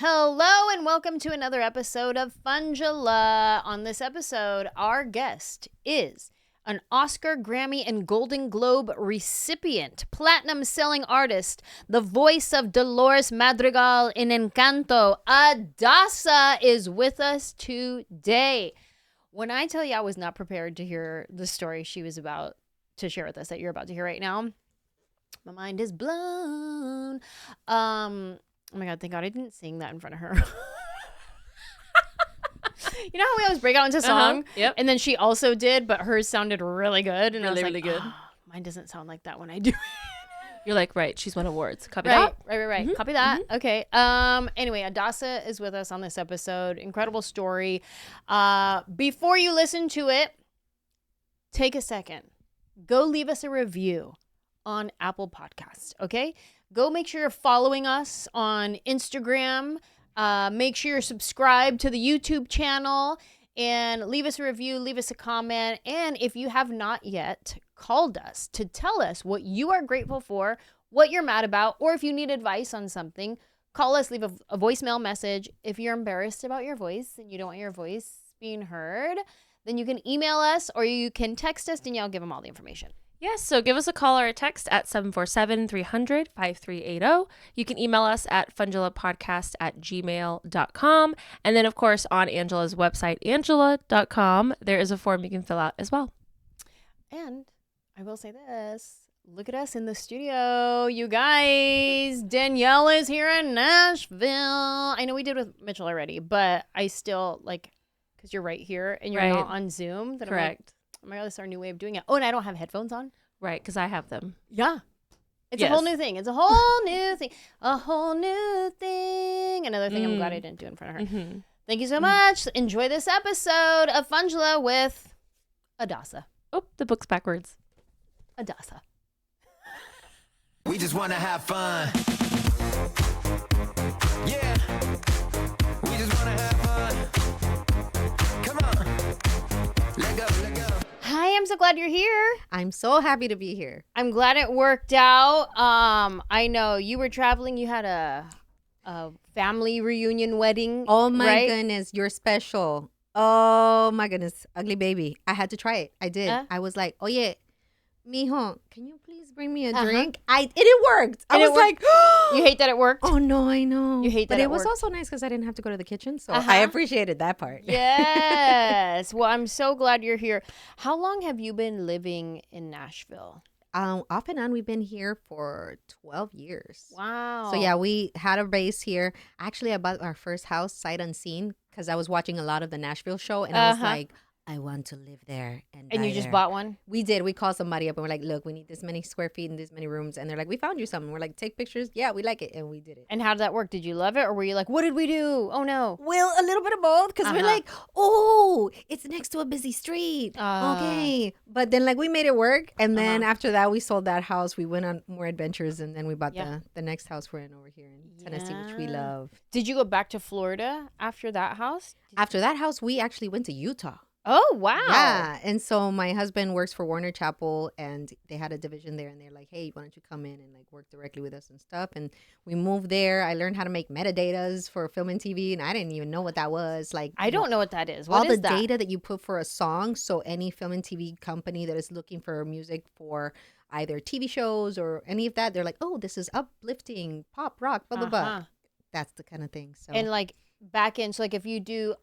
Hello and welcome to another episode of Funjelah. On this episode, our guest is an Oscar, Grammy, and Golden Globe recipient, platinum-selling artist, the voice of Dolores Madrigal in Encanto. Adassa is with us today. When I tell you I was not prepared to hear the story she was about to share with us that you're about to hear right now, my mind is blown. Oh my God, thank God I didn't sing that in front of her. You know how we always break out into song? Yep. And then she also did, but hers sounded really good. And I was Really, like, really good. oh, mine doesn't sound like that when I do it. You're like, right, she's won awards. Copy Right. that? Mm-hmm. Copy that. Mm-hmm. Okay. Anyway, Adassa is with us on this episode. Incredible story. Before you listen to it, take a second. Go leave us a review on Apple Podcasts, okay? Go make sure you're following us on Instagram. Make sure you're subscribed to the YouTube channel and leave us a review, leave us a comment. And if you have not yet called us to tell us what you are grateful for, what you're mad about, or if you need advice on something, call us, leave a voicemail message. If you're embarrassed about your voice and you don't want your voice being heard, then you can email us or you can text us. Danielle, give them all the information. Yes, so give us a call or a text at 747-300-5380. You can email us at funjelahpodcast@gmail.com. And then, of course, on Anjelah's website, anjelah.com, there is a form you can fill out as well. And I will say this. Look at us in the studio, you guys. Danielle is here in Nashville. I know we did with Mitchell already, but I still, like, because you're right here and you're not on Zoom. That Correct. Oh my God, this is our new way of doing it. Oh, and I don't have headphones on. Right, because I have them. Yeah. It's a whole new thing. It's a whole new thing. A whole new thing. Another thing I'm glad I didn't do in front of her. Mm-hmm. Thank you so much. Enjoy this episode of Funjelah with Adassa. Oh, the book's backwards. Adassa. We just want to have fun. Yeah. We just want to have fun. Come on. Let go, let go. Hi, I'm so glad you're here. I'm so happy to be here. I'm glad it worked out. I know you were traveling. You had a family reunion wedding. Oh my right? goodness, you're special. Oh my goodness, ugly baby. I had to try it. I did. I was like, oh yeah, mijo, can you please bring me a drink? It worked. I was like, you hate that it worked? Oh no, I know. You hate that but it worked. was also nice because I didn't have to go to the kitchen, so I appreciated that part. Yes. Well, I'm so glad you're here. How long have you been living in Nashville? Off and on, we've been here for 12 years. Wow. So yeah, we had a base here. Actually, I bought our first house sight unseen because I was watching a lot of the Nashville show, and I was like, I want to live there. And you just bought one? We did. We called somebody up and we're like, look, we need this many square feet and this many rooms. And they're like, we found you something. We're like, take pictures. Yeah, we like it. And we did it. And how did that work? Did you love it? Or were you like, what did we do? Oh, no. Well, a little bit of both because we're like, oh, it's next to a busy street. Okay. But then like we made it work. And then after that, we sold that house. We went on more adventures. And then we bought the next house we're in over here in Tennessee, which we love. Did you go back to Florida after that house? After that house, we actually went to Utah. Oh, wow. Yeah. And so my husband works for Warner Chappell and they had a division there and they're like, hey, why don't you come in and like work directly with us and stuff. And we moved there. I learned how to make metadatas for film and TV and I didn't even know what that was. Like, I don't know what that is. What all is the that? data that you put for a song. So any film and TV company that is looking for music for either TV shows or any of that, they're like, oh, this is uplifting, pop, rock, blah, blah, blah. That's the kind of thing. So and like back in, so like if you do,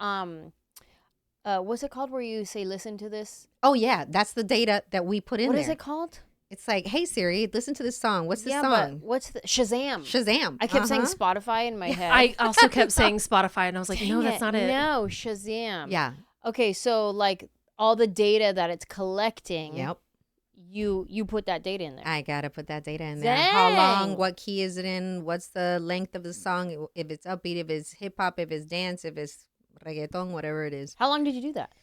what's it called where you say, listen to this? Oh, yeah. That's the data that we put in there. What is it called? It's like, hey, Siri, listen to this song. What's this song? But what's the Shazam? Shazam. I kept saying Spotify in my head. I also kept saying Spotify, and I was like, no, that's not it. No, Shazam. Yeah. Okay, so like all the data that it's collecting. Yep. You put that data in there. I got to put that data in there. Dang. How long, what key is it in? What's the length of the song? If it's upbeat, if it's hip hop, if it's dance, if it's reggaeton, whatever it is. How long did you do that?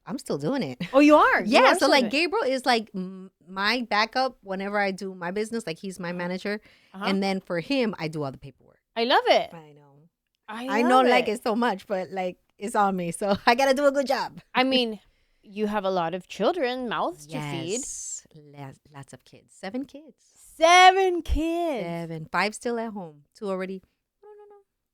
I'm still doing it. Oh, you are? Yeah. So like Gabriel is like my backup whenever I do my business. Like he's my manager. And then for him, I do all the paperwork. I love it. I know. I don't like it so much, but like it's on me. So I got to do a good job. I mean, you have a lot of children, mouths to feed. Lots of kids. 7 kids. 7 kids. 7. 5 still at home. 2 already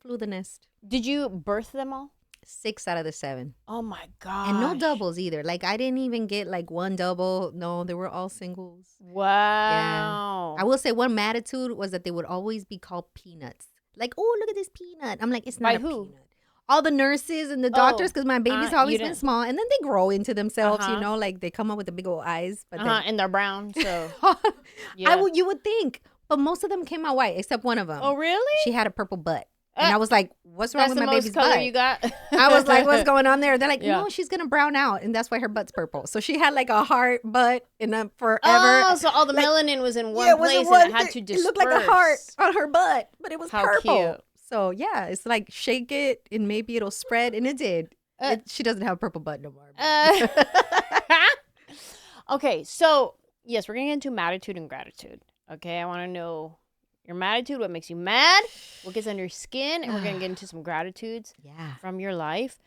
flew the nest. Did you birth them all? 6 out of the 7. Oh my god! And no doubles either. Like I didn't even get like one double. No, they were all singles. Wow. I will say one attitude was that they would always be called peanuts. Like, oh, look at this peanut. I'm like, it's not By a who? peanut. All the nurses and the doctors, because my baby's always you been didn't- small, and then they grow into themselves. Uh-huh. You know, like they come up with the big old eyes. But And they're brown, so then, yeah. you would think, but most of them came out white except one of them. Oh really? She had a purple butt, and I was like, what's wrong That's with the my most baby's color butt? you got. I was like, what's going on there? They're like, Yeah. no, she's gonna brown out, and that's why her butt's purple. So she had like a heart butt in a forever. Oh, so all the Like, melanin was in one it was place in one and it had to thing. disperse. It looked like a heart on her butt, but it was How purple. cute. So yeah, it's like shake it and maybe it'll spread, and it did. She doesn't have a purple butt no more. Okay, so yes, we're gonna get into attitude and gratitude. Okay, I want to know your attitude, what makes you mad, what gets under your skin, and we're gonna get into some gratitudes Yeah. from your life.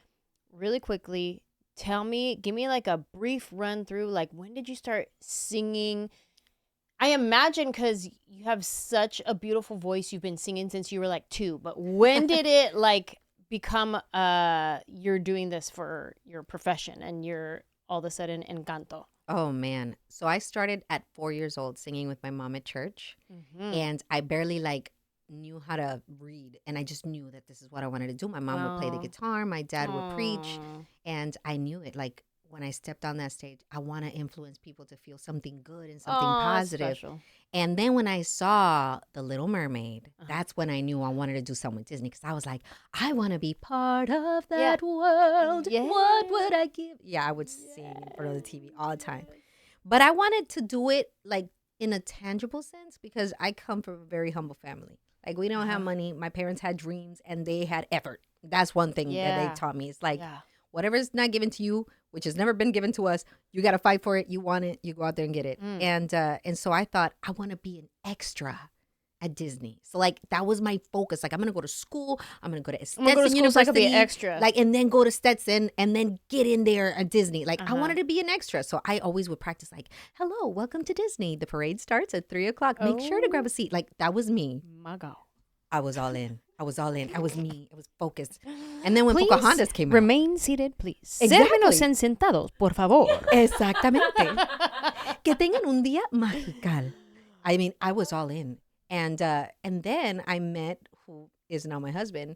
Really quickly, give me like a brief run through. Like, when did you start singing? I imagine because you have such a beautiful voice, you've been singing since you were like 2. But when did it like become you're doing this for your profession and you're all of a sudden Encanto? Oh man. So I started at 4 years old singing with my mom at church, and I barely like knew how to read, and I just knew that this is what I wanted to do. My mom would play the Wow. guitar, my dad would preach, Aw. and I knew it. Like when I stepped on that stage, I want to influence people to feel something good and something Aw, that's positive. special. And then when I saw The Little Mermaid, that's when I knew I wanted to do something with Disney, because I was like, I want to be part of that world. Yeah. What would I give? Yeah, I would sing in front of the TV all the time. But I wanted to do it like in a tangible sense, because I come from a very humble family. Like we don't have money. My parents had dreams and they had effort. That's one thing that Yeah. they taught me. It's like, Yeah. whatever's not given to you, which has never been given to us, you got to fight for it. You want it, you go out there and get it. And so I thought, I want to be an extra at Disney. So like that was my focus. Like I'm gonna go to school. I'm gonna go to I'm gonna go to Stetson school so I could University, be an extra. like, and then go to Stetson and then get in there at Disney. Like I Uh-huh. wanted to be an extra, so I always would practice. Like, hello, welcome to Disney. The parade starts at 3:00. Make sure to grab a seat. Like that was me. My God. I was all in. I was all in. I was me. I was focused. And then when Please Pocahontas came out, remain seated, please. Exactly. Sérvenos en sentados, por favor. exactamente, que tengan un día magical. I mean, I was all in. And then I met who is now my husband.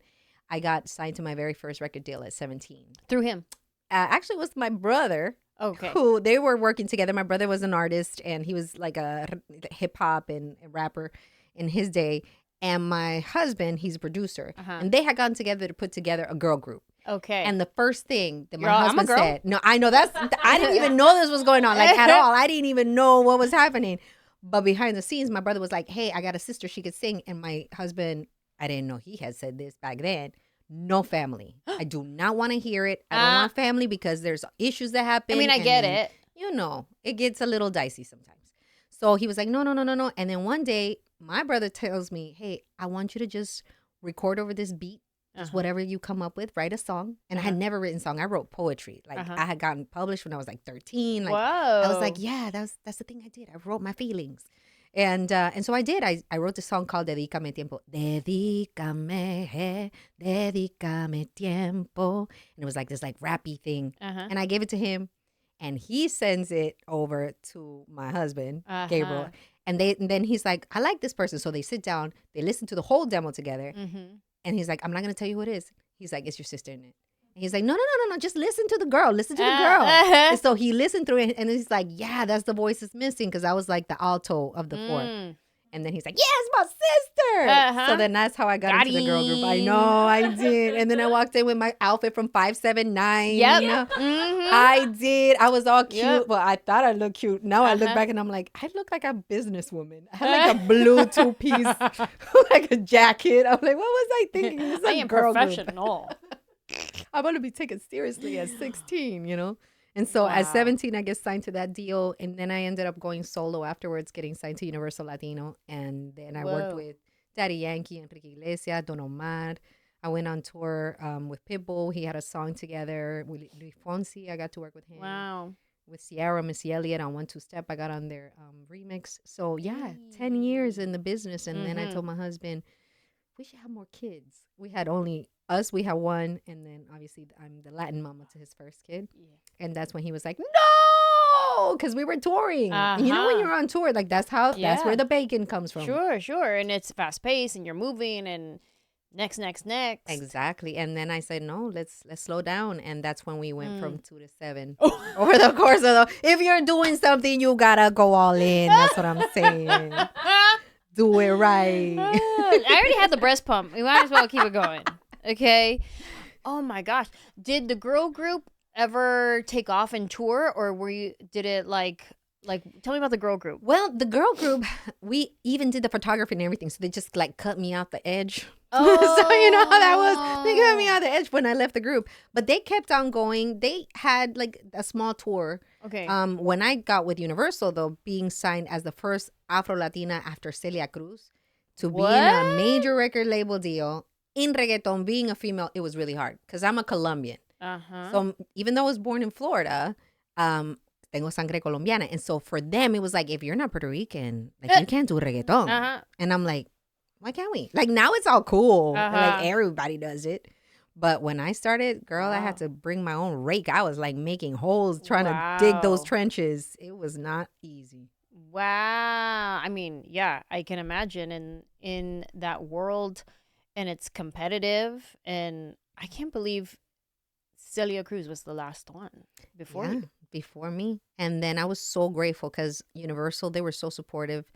I got signed to my very first record deal at 17. Through him. Actually, it was my brother. Okay. Who they were working together. My brother was an artist, and he was like a hip hop and a rapper in his day. And my husband, he's a producer, and they had gotten together to put together a girl group. Okay. And the first thing that my Girl, I'm a husband girl. said, no, I know I didn't even know this was going on, like at all. I didn't even know what was happening. But behind the scenes, my brother was like, hey, I got a sister, she could sing. And my husband, I didn't know he had said this back then. No family. I do not want to hear it. I don't want family because there's issues that happen. I mean, I and get then, it. You know, it gets a little dicey sometimes. So he was like, no. And then one day, my brother tells me, hey, I want you to just record over this beat. Just whatever you come up with, write a song. And I had never written a song. I wrote poetry. Like I had gotten published when I was like 13. Like Whoa. I was like, yeah, that's the thing I did. I wrote my feelings. And so I did. I wrote this song called Dedícame Tiempo. Dedícame tiempo. And it was like this like rappy thing. And I gave it to him. And he sends it over to my husband, Gabriel. And then he's like, I like this person. So they sit down. They listen to the whole demo together. And he's like, I'm not going to tell you who it is. He's like, it's your sister in it. And he's like, no. Just listen to the girl. Listen to the girl. And so he listened through it. And he's like, yeah, that's the voice is missing. Because I was like the alto of the four. And then he's like, yeah, it's my sister. So then that's how I got into the girl group. I know, I did. And then I walked in with my outfit from 579. Yep. You know? I did. I was all cute. Yep. Well, I thought I looked cute. Now I look back and I'm like, I look like a businesswoman. I had like a blue two-piece, like a jacket. I'm like, what was I thinking? This is I a am girl group. professional. I want to be taken seriously at 16, you know? And so at 17, I get signed to that deal. And then I ended up going solo afterwards, getting signed to Universal Latino. And then I worked with Daddy Yankee, Enrique Iglesias, Don Omar. I went on tour with Pitbull. He had a song together. With Luis Fonsi, I got to work with him. Wow. With Ciara, Missy Elliott on 1-2 Step. I got on their remix. So, yeah, 10 years in the business. And then I told my husband, we should have more kids. We had only us. We had one, and then obviously I'm the Latin mama to his first kid, and that's when he was like, no, because we were touring. And you know when you're on tour, like that's where the bacon comes from. Sure, and it's fast paced, and you're moving, and next. Exactly. And then I said, no, let's slow down. And that's when we went from 2 to 7 over the course of if you're doing something, you gotta go all in. That's what I'm saying. Do it right. I already had the breast pump. We might as well keep it going. Okay. Oh my gosh. Did the girl group ever take off and tour, or did it like tell me about the girl group? Well, the girl group, we even did the photography and everything. So they just like cut me out the edge. Oh. So you know how that was. They cut me out the edge when I left the group. But they kept on going. They had like a small tour. Okay. When I got with Universal, though, being signed as the first Afro-Latina after Celia Cruz to be in a major record label deal in reggaeton, being a female, it was really hard because I'm a Colombian. So even though I was born in Florida, tengo sangre colombiana. And so for them, it was like, if you're not Puerto Rican, like you can't do reggaeton. And I'm like, why can't we? Like now it's all cool. Like everybody does it. But when I started, girl, I had to bring my own rake. I was like making holes, trying to dig those trenches. It was not easy. Wow. I mean, yeah, I can imagine in that world, and it's competitive. And I can't believe Celia Cruz was the last one before you. Before me. And then I was so grateful because Universal, they were so supportive.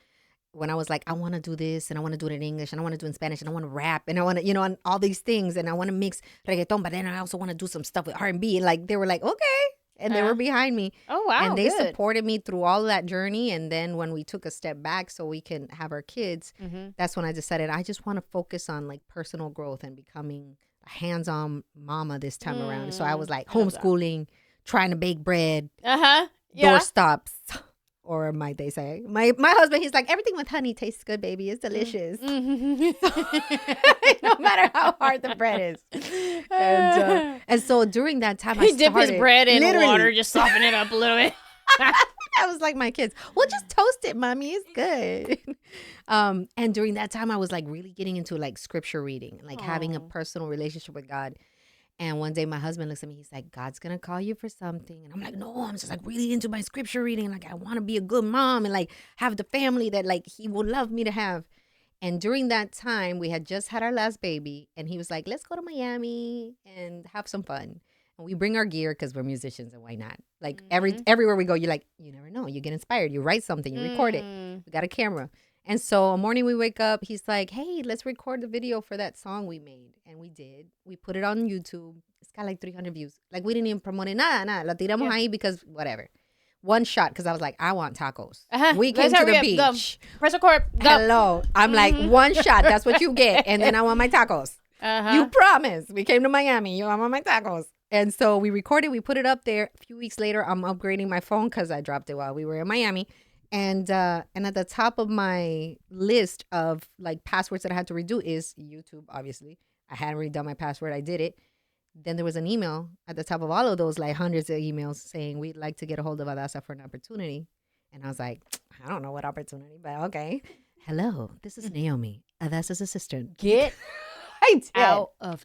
When I was like, I want to do this, and I want to do it in English, and I want to do it in Spanish, and I want to rap, and I want to, you know, and all these things, and I want to mix reggaeton, but then I also want to do some stuff with R&B. And like, they were like, okay. And they were behind me. Oh, wow. And they supported me through all of that journey. And then when we took a step back so we can have our kids, that's when I decided I just want to focus on like personal growth and becoming a hands-on mama this time around. So I was like homeschooling, trying to bake bread, door stops. Or might they say, my husband, he's like, everything with honey tastes good, baby. It's delicious. So, no matter how hard the bread is. And so during that time, I dip his bread in water, just soften it up a little bit. I was like my kids, well, just toast it, mommy. It's good. And during that time, I was like really getting into like scripture reading, like having a personal relationship with God. And one day my husband looks at me, he's like, God's going to call you for something. And I'm like, no, I'm just like really into my scripture reading. Like I want to be a good mom and like have the family that like he would love me to have. And during that time, we had just had our last baby. And he was like, let's go to Miami and have some fun. And we bring our gear because we're musicians and why not? Like everywhere we go, you're like, you never know. You get inspired. You write something. You record it. We got a camera. And so a morning we wake up, he's like, hey, let's record the video for that song we made. And we did. We put it on YouTube. It's got like 300 views. Like we didn't even promote it. Nada. La tiramos ahí because whatever. One shot because I was like, I want tacos. We came to the beach. Go. Press record. Go. Hello. I'm like, one shot. That's what you get. And then I want my tacos. You promised. We came to Miami. You want my tacos. And so we recorded. We put it up there. A few weeks later, I'm upgrading my phone because I dropped it while we were in Miami. And at the top of my list of like passwords that I had to redo is YouTube, obviously. I hadn't redone my password. I did it. Then there was an email at the top of all of those, like hundreds of emails saying, we'd like to get a hold of Adassa for an opportunity. And I was like, I don't know what opportunity, but okay. Hello, this is Naomi, Adassa's assistant. Get out of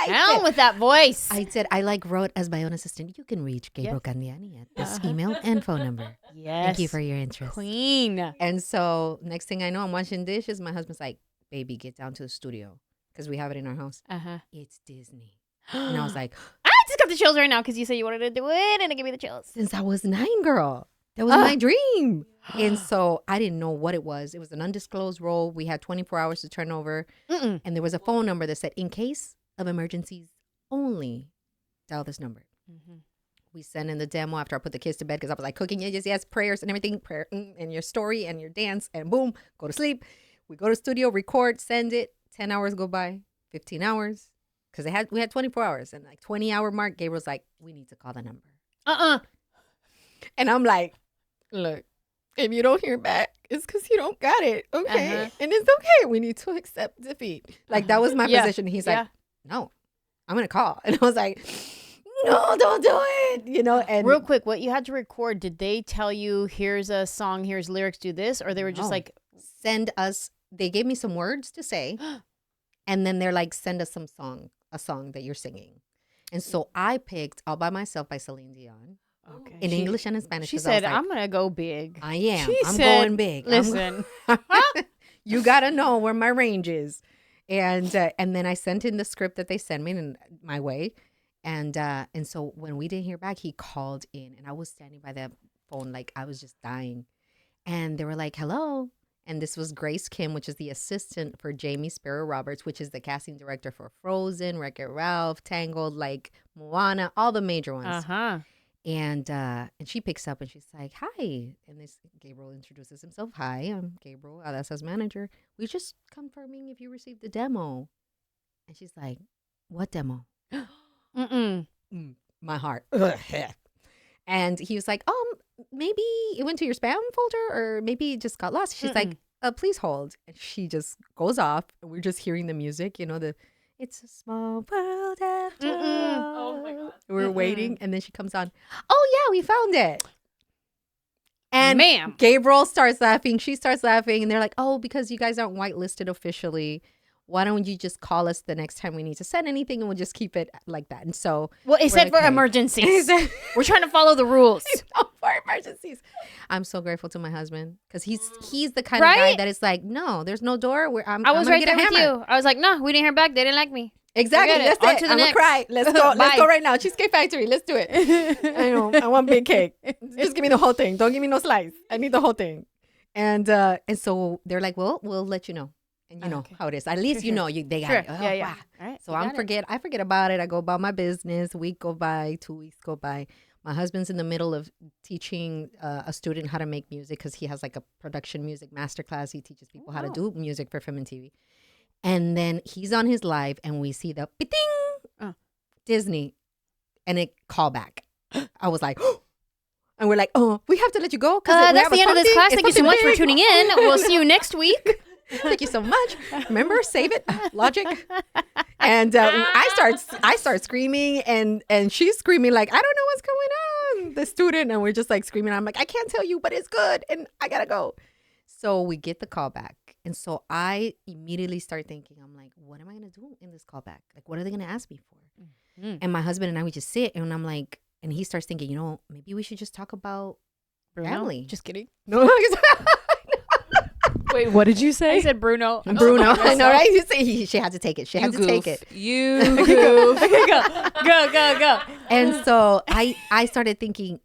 town with that voice. I said, I wrote as my own assistant. You can reach Gabriel Candiani at this email and phone number. Yes. Thank you for your interest. Queen. And so next thing I know, I'm washing dishes. My husband's like, baby, get down to the studio because we have it in our house. It's Disney. And I was like, I just got the chills right now because you said you wanted to do it and it gave me the chills. Since I was 9, girl. That was my dream. And so I didn't know what it was. It was an undisclosed role. We had 24 hours to turn over. And there was a phone number that said, in case of emergencies only, dial this number. We sent in the demo after I put the kids to bed because I was like cooking, yes, prayers and everything, prayer and your story and your dance and boom, go to sleep. We go to studio, record, send it. 10 hours go by, 15 hours. Because we had 24 hours. And like 20-hour mark, Gabriel's like, we need to call the number. And I'm like, look, if you don't hear back, it's because you don't got it. Okay. And it's okay. We need to accept defeat. Like that was my position. He's like, no, I'm going to call. And I was like, no, don't do it. You know, and real quick, what you had to record, did they tell you, here's a song, here's lyrics, do this? Or they were just like, send us, they gave me some words to say. And then they're like, send us a song that you're singing. And so I picked All by Myself by Celine Dion. Okay. In English and in Spanish. She 'cause I was said, like, I'm going to go big. I am. She I'm said, going big. Listen. You got to know where my range is. And then I sent in the script that they sent me in my way. And so when we didn't hear back, he called in. And I was standing by that phone like I was just dying. And they were like, hello. And this was Grace Kim, which is the assistant for Jamie Sparrow Roberts, which is the casting director for Frozen, Wreck-It Ralph, Tangled, like Moana, all the major ones. Uh-huh. And she picks up and she's like, hi. And Gabriel introduces himself. Hi, I'm Gabriel, Adassa's manager. We're just confirming if you received the demo. And she's like, what demo? My heart. And he was like, maybe it went to your spam folder or maybe it just got lost. She's like, please hold. And she just goes off and we're just hearing the music, it's a small world after all. Oh my God. We're waiting and then she comes on. Oh yeah, we found it. And Ma'am. Gabriel starts laughing. She starts laughing and they're like, oh, because you guys aren't whitelisted officially. Why don't you just call us the next time we need to send anything and we'll just keep it like that. And so Well, it said for okay. emergencies. We're trying to follow the rules. for emergencies. I'm so grateful to my husband because he's the kind of guy that is like, no, there's no door. I was right there with you. I was like, no, we didn't hear back. They didn't like me. Exactly. Forget it. That's On it. to the I'm gonna next. cry. Let's go. Let's Bye. go right now. Cheesecake Factory. Let's do it. I know. I want big cake. Just give me the whole thing. Don't give me no slice. I need the whole thing. And so they're like, well, we'll let you know. And you know how it is. At least you know they got Sure. it. Oh, Yeah. wow. All right. So you got it. I forget about it. I go about my business. A week go by, 2 weeks go by. My husband's in the middle of teaching a student how to make music because he has like a production music masterclass. He teaches people how to do music for film and TV. And then he's on his live and we see the ding Disney and it call back. I was like, and we're like, oh, we have to let you go. That's the end of this class. Thank you so much for tuning in. We'll see you next week. Thank you so much. Remember, save it, logic. And I start screaming, and she's screaming like, I don't know what's going on. The student, and we're just like screaming. I'm like, I can't tell you, but it's good, and I gotta go. So we get the call back, and so I immediately start thinking, I'm like, what am I gonna do in this call back? Like, what are they gonna ask me for? And my husband and I would just sit, and I'm like, and he starts thinking, maybe we should just talk about Bruno? family. Just kidding. No. Wait, what did you say? I said Bruno. Bruno, I know, right? You say she had to take it. She had to take it. You goof. Go. And so I started thinking,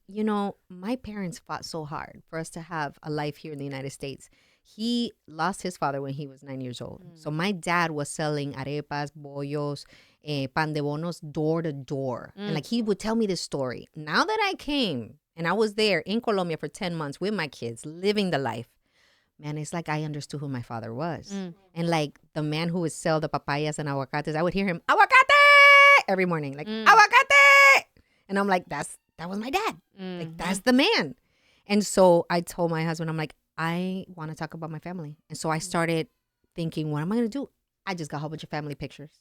my parents fought so hard for us to have a life here in the United States. He lost his father when he was 9 years old. So my dad was selling arepas, bollos, pan de bonos door to door. And like he would tell me this story. Now that I came and I was there in Colombia for 10 months with my kids, living the life, man, it's like I understood who my father was. And like the man who would sell the papayas and aguacates, I would hear him, aguacate, every morning, like, aguacate. And I'm like, that was my dad. Like, that's the man. And so I told my husband, I'm like, I want to talk about my family. And so I started thinking, what am I going to do? I just got a whole bunch of family pictures.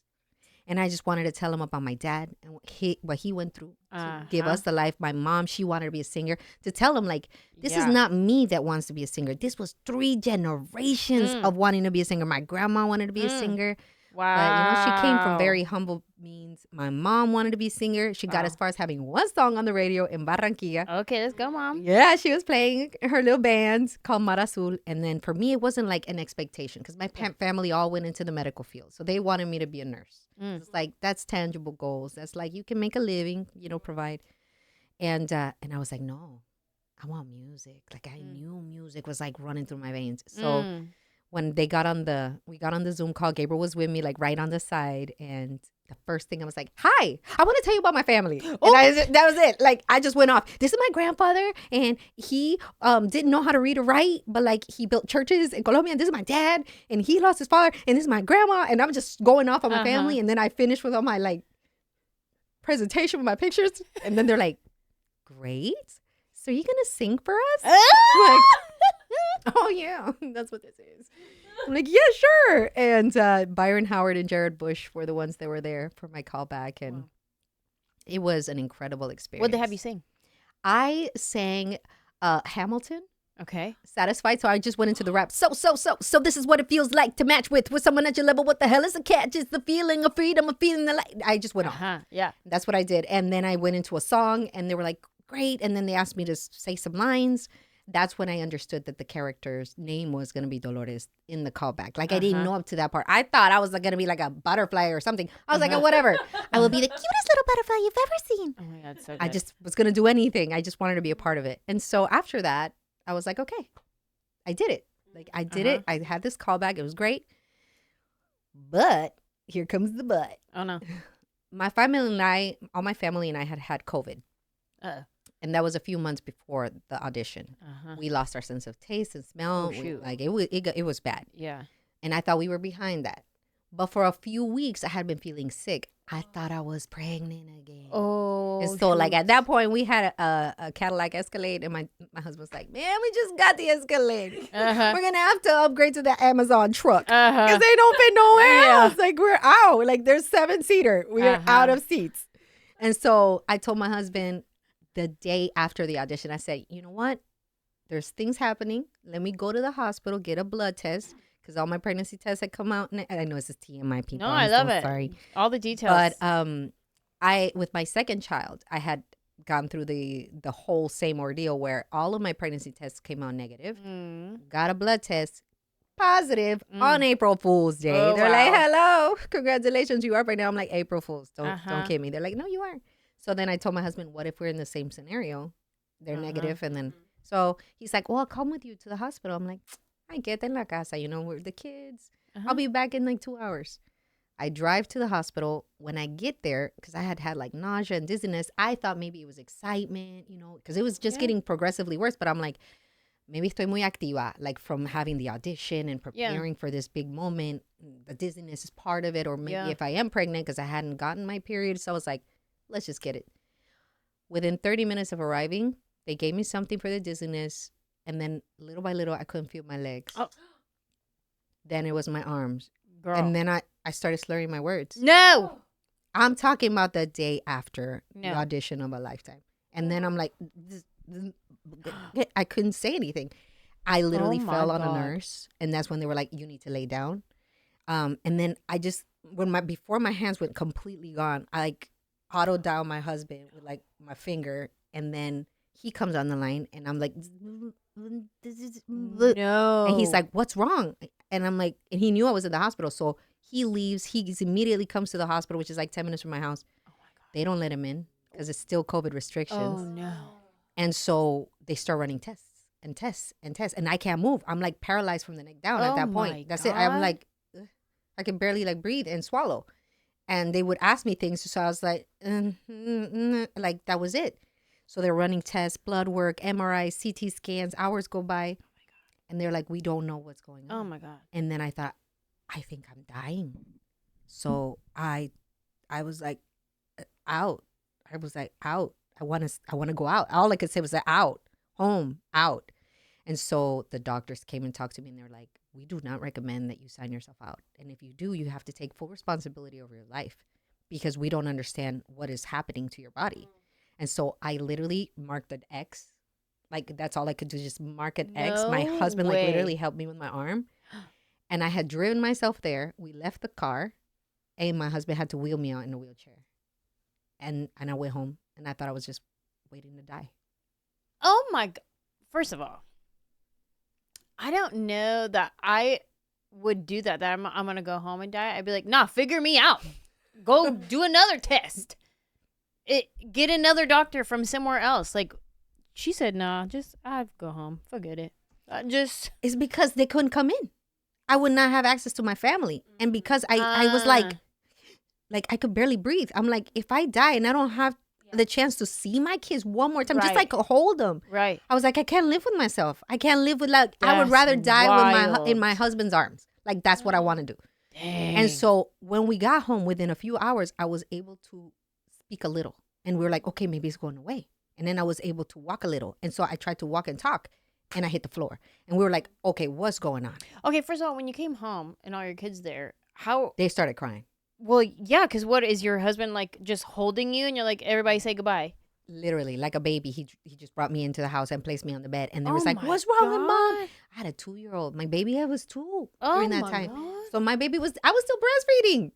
And I just wanted to tell him about my dad and what he went through to give us the life. My mom, she wanted to be a singer. To tell him, like, this is not me that wants to be a singer. This was 3 generations of wanting to be a singer. My grandma wanted to be a singer. Wow. But, she came from very humble means. My mom wanted to be a singer. She got as far as having one song on the radio in Barranquilla. Okay, let's go, Mom. Yeah, she was playing her little band called Mar Azul. And then for me, it wasn't like an expectation because my family all went into the medical field. So they wanted me to be a nurse. It's like, that's tangible goals. That's like, you can make a living, provide. And I was like, no, I want music. Like I knew music was like running through my veins. So when we got on the Zoom call, Gabriel was with me, like right on the side. And the first thing I was like, hi, I want to tell you about my family. And that was it. Like, I just went off. This is my grandfather. And he didn't know how to read or write, but like he built churches in Colombia. And this is my dad. And he lost his father. And this is my grandma. And I'm just going off on my family. And then I finished with all my like presentation with my pictures. And then they're like, great. So are you going to sing for us? I'm like, oh, yeah, that's what this is. I'm like, yeah, sure. And Byron Howard and Jared Bush were the ones that were there for my callback. And it was an incredible experience. What'd they have you sing? I sang Hamilton Okay. satisfied. So I just went into the rap. So this is what it feels like to match with someone at your level. What the hell is a catch? It's the feeling of freedom, of feeling the light. I just went on. Yeah. That's what I did. And then I went into a song and they were like, great. And then they asked me to say some lines. That's when I understood that the character's name was going to be Dolores in the callback. Like I didn't know up to that part. I thought I was going to be like a butterfly or something. I was like, oh, whatever. I will be the cutest little butterfly you've ever seen. Oh my God, so good. I just was going to do anything. I just wanted to be a part of it. And so after that, I was like, okay, I did it. Like I did it. I had this callback. It was great. But here comes the but. Oh no. My family and I, all my family and I had COVID. And that was a few months before the audition. We lost our sense of taste and smell. Oh, shoot. It was bad. Yeah. And I thought we were behind that. But for a few weeks, I had been feeling sick. I thought I was pregnant again. Oh. And so, like, at that point, we had a Cadillac Escalade. And my husband's like, man, we just got the Escalade. We're going to have to upgrade to the Amazon truck. Because they don't fit nowhere else. Like, we're out. Like, there's 7-seater. We're out of seats. And so I told my husband, the day after the audition, I said, you know what? There's things happening. Let me go to the hospital, get a blood test, because all my pregnancy tests had come out. And I know it's just TMI, people. No, I love it. Sorry. All the details. But with my second child, I had gone through the whole same ordeal where all of my pregnancy tests came out negative. Got a blood test, positive on April Fool's Day. Oh, They're like, hello, congratulations, you are right now. I'm like, April Fools, don't kid me. They're like, no, you are. So then I told my husband, what if we're in the same scenario? They're negative. And then, so he's like, well, I'll come with you to the hospital. I'm like, I get en la casa, we're the kids. I'll be back in like 2 hours. I drive to the hospital. When I get there, because I had like nausea and dizziness, I thought maybe it was excitement, because it was just getting progressively worse. But I'm like, maybe estoy muy activa, like from having the audition and preparing for this big moment. The dizziness is part of it. Or maybe if I am pregnant, because I hadn't gotten my period. So I was like, let's just get it. Within 30 minutes of arriving, they gave me something for the dizziness. And then little by little, I couldn't feel my legs. Oh. Then it was my arms. Girl. And then I started slurring my words. No. I'm talking about the day after the audition of a lifetime. And then I'm like, I couldn't say anything. I literally fell on a nurse. And that's when they were like, you need to lay down. And then I just, before my hands went completely gone, I like auto dial my husband with like my finger. And then he comes on the line and I'm like, no. And he's like, what's wrong? And I'm like, and he knew I was in the hospital. So he leaves. He immediately comes to the hospital, which is like 10 minutes from my house. Oh my God. They don't let him in because it's still COVID restrictions. Oh no. And so they start running tests. And I can't move. I'm like paralyzed from the neck down at that point. That's it. I'm like, ugh. I can barely like breathe and swallow. And they would ask me things. So I was like, like that was it. So they're running tests, blood work, MRI, CT scans, hours go by. Oh my God. And they're like, we don't know what's going on. Oh my God. And then I thought, I think I'm dying. So I was like, out. I was like, out. I want to go out. All I could say was like, out, home, out. And so the doctors came and talked to me and they're like, we do not recommend that you sign yourself out. And if you do, you have to take full responsibility over your life because we don't understand what is happening to your body. And so I literally marked an X. Like, that's all I could do, just mark an X. My husband, like, literally helped me with my arm. And I had driven myself there. We left the car. And my husband had to wheel me out in a wheelchair. And I went home. And I thought I was just waiting to die. Oh, my God. First of all, I don't know that I would do that I'm going to go home and die. I'd be like, nah, figure me out. Go do another test. Get another doctor from somewhere else. Like, she said, nah, I'd go home. Forget it. It's because they couldn't come in. I would not have access to my family. And because I was like I could barely breathe. I'm like, if I die and I don't have the chance to see my kids one more time, just like hold them. Right. I was like, I can't live with myself. I can't live with I would rather die with in my husband's arms. Like, that's what I want to do. Dang. And so when we got home, within a few hours, I was able to speak a little. And we were like, okay, maybe it's going away. And then I was able to walk a little. And so I tried to walk and talk. And I hit the floor. And we were like, okay, what's going on? Okay, first of all, when you came home and all your kids there, how? They started crying. Well, yeah, because what is your husband like just holding you and you're like, everybody say goodbye? literally like a baby. He just brought me into the house and placed me on the bed. And they was Oh like, my what's wrong with mom? God. I had a 2-year-old. My baby was 2 Oh during that my time. God. So my baby I was still breastfeeding.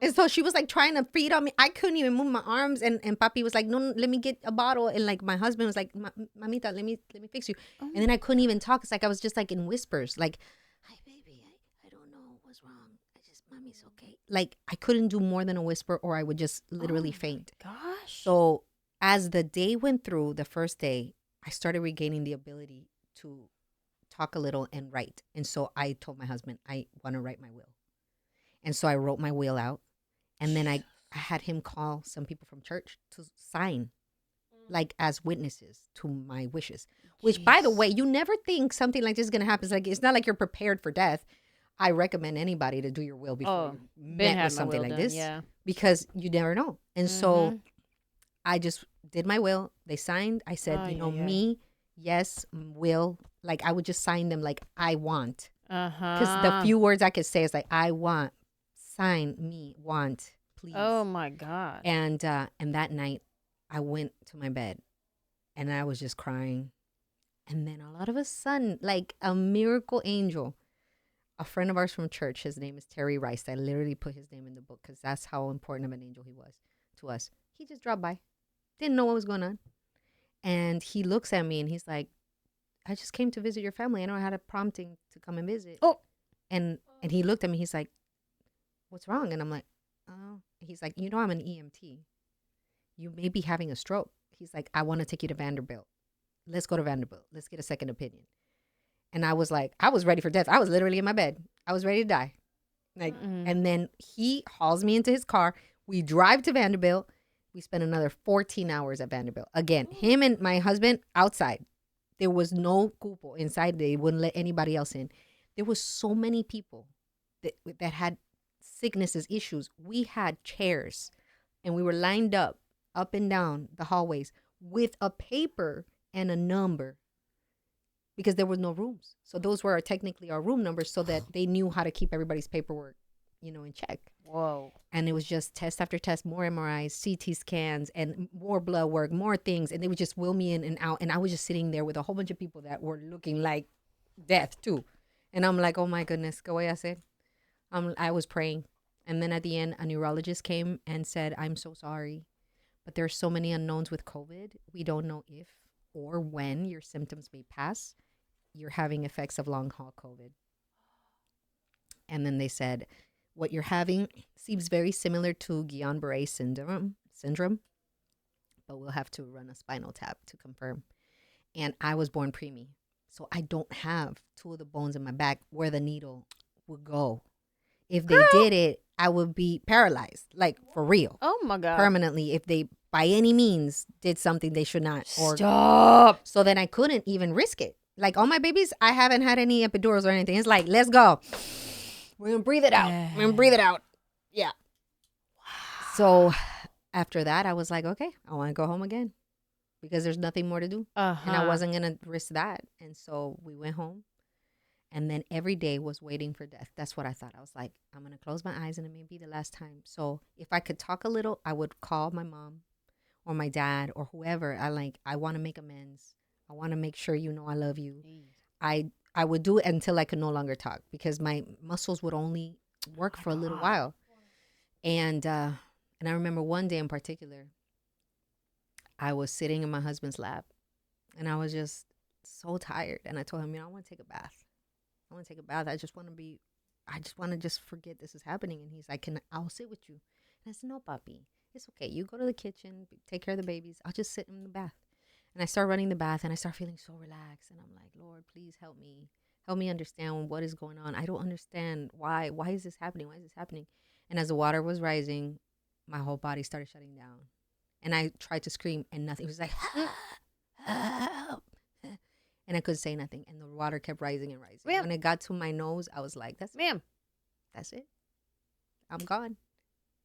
And so she was like trying to feed on me. I couldn't even move my arms. And papi was like, no, let me get a bottle. And like my husband was like, mamita, let me fix you. Oh And then I couldn't even talk. It's like I was just like in whispers. Like, hi, baby. I don't know what's wrong. Mommy's okay. Like I couldn't do more than a whisper or I would just literally faint. Gosh. So as the day went through, the first day, I started regaining the ability to talk a little and write. And so I told my husband, I want to write my will. And so I wrote my will out. And then I had him call some people from church to sign, like as witnesses to my wishes. Which, by the way, you never think something like this is going to happen. It's like, it's not like you're prepared for death. I recommend anybody to do your will before you met with something like this. Yeah. Because you never know. And so I just did my will. They signed. I said, me, yes, will. Like I would just sign them like I want. Because the few words I could say is like, I want. Sign me, want, please. Oh my God. And that night I went to my bed and I was just crying. And then all of a sudden, like a miracle angel, a friend of ours from church, his name is Terry Rice. I literally put his name in the book because that's how important of an angel he was to us. He just dropped by. Didn't know what was going on. And he looks at me and he's like, I just came to visit your family. I know I had a prompting to come and visit. Oh. And he looked at me. He's like, what's wrong? And I'm like, oh. He's like, I'm an EMT. You may be having a stroke. He's like, I want to take you to Vanderbilt. Let's go to Vanderbilt. Let's get a second opinion. And I was like, I was ready for death. I was literally in my bed. I was ready to die. Like, and then he hauls me into his car. We drive to Vanderbilt. We spent another 14 hours at Vanderbilt. Again, him and my husband outside. There was no cupo inside. They wouldn't let anybody else in. There was so many people that had sicknesses, issues. We had chairs and we were lined up and down the hallways with a paper and a number because there was no rooms. So those were technically our room numbers so that they knew how to keep everybody's paperwork, in check. Whoa. And it was just test after test, more MRIs, CT scans, and more blood work, more things. And they would just wheel me in and out. And I was just sitting there with a whole bunch of people that were looking like death too. And I'm like, oh my goodness, go away, I said. I was praying. And then at the end, a neurologist came and said, I'm so sorry, but there's so many unknowns with COVID. We don't know if or when your symptoms may pass. You're having effects of long haul COVID. And then they said, what you're having seems very similar to Guillain-Barré syndrome, but we'll have to run a spinal tap to confirm. And I was born preemie, so I don't have two of the bones in my back where the needle would go. If they did it, I would be paralyzed, like for real. Oh my God. Permanently, if they by any means did something they should not. Or Stop. So then I couldn't even risk it. Like all my babies, I haven't had any epidurals or anything. It's like, let's go. We're going to breathe it out. We're going to breathe it out. Yeah. Wow. So after that, I was like, okay, I want to go home again because there's nothing more to do. And I wasn't going to risk that. And so we went home. And then every day was waiting for death. That's what I thought. I was like, I'm going to close my eyes and it may be the last time. So if I could talk a little, I would call my mom or my dad or whoever. I want to make amends. I want to make sure I love you. I would do it until I could no longer talk because my muscles would only work for a little while. And I remember one day in particular, I was sitting in my husband's lap and I was just so tired. And I told him, I want to take a bath. I just want to just forget this is happening. And he's like, I'll sit with you. And I said, no, papi, it's okay. You go to the kitchen, take care of the babies. I'll just sit in the bath. And I start running the bath and I start feeling so relaxed. And I'm like, Lord, please help me. Help me understand what is going on. I don't understand why. Why is this happening? Why is this happening? And as the water was rising, my whole body started shutting down. And I tried to scream and nothing. It was like, help. And I couldn't say nothing. And the water kept rising and rising. Ma'am. When it got to my nose, I was like, that's it. I'm gone.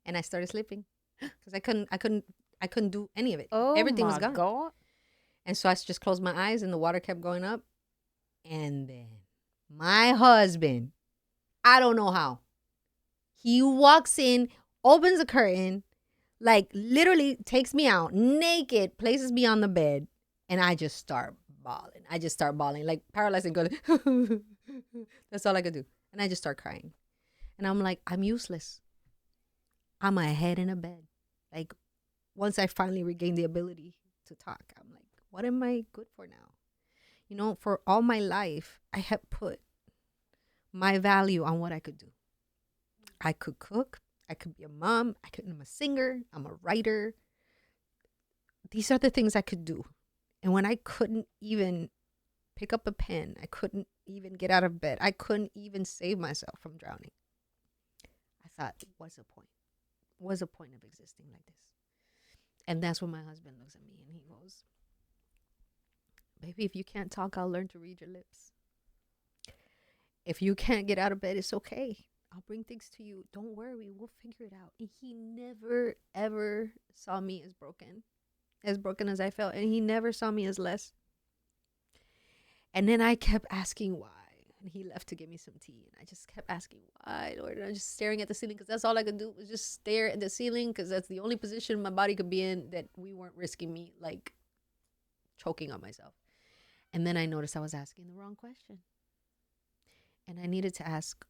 And I started sleeping because I couldn't do any of it. Oh, everything was my gone. God. And so I just closed my eyes and the water kept going up. And then my husband, I don't know how, he walks in, opens the curtain, Like literally takes me out naked, places me on the bed, and I just start bawling. Like paralyzed and going. That's all I could do. And I just start crying. And I'm like, I'm useless. I'm a head in a bed. Like once I finally regained the ability to talk, I'm like, what am I good for now? You know, for all my life, I had put my value on what I could do. I could cook. I could be a mom. I'm a singer. I'm a writer. These are the things I could do. And when I couldn't even pick up a pen, I couldn't even get out of bed, I couldn't even save myself from drowning, I thought, what's the point? What's the point of existing like this? And that's when my husband looks at me and he goes, baby, if you can't talk, I'll learn to read your lips. If you can't get out of bed, it's okay. I'll bring things to you. Don't worry. We'll figure it out. And he never, ever saw me as broken as I felt. And he never saw me as less. And then I kept asking why. And he left to get me some tea. And I just kept asking why, Lord. And I was just staring at the ceiling because that's all I could do was just stare at the ceiling because that's the only position my body could be in that we weren't risking me like choking on myself. And then I noticed I was asking the wrong question. And I needed to ask,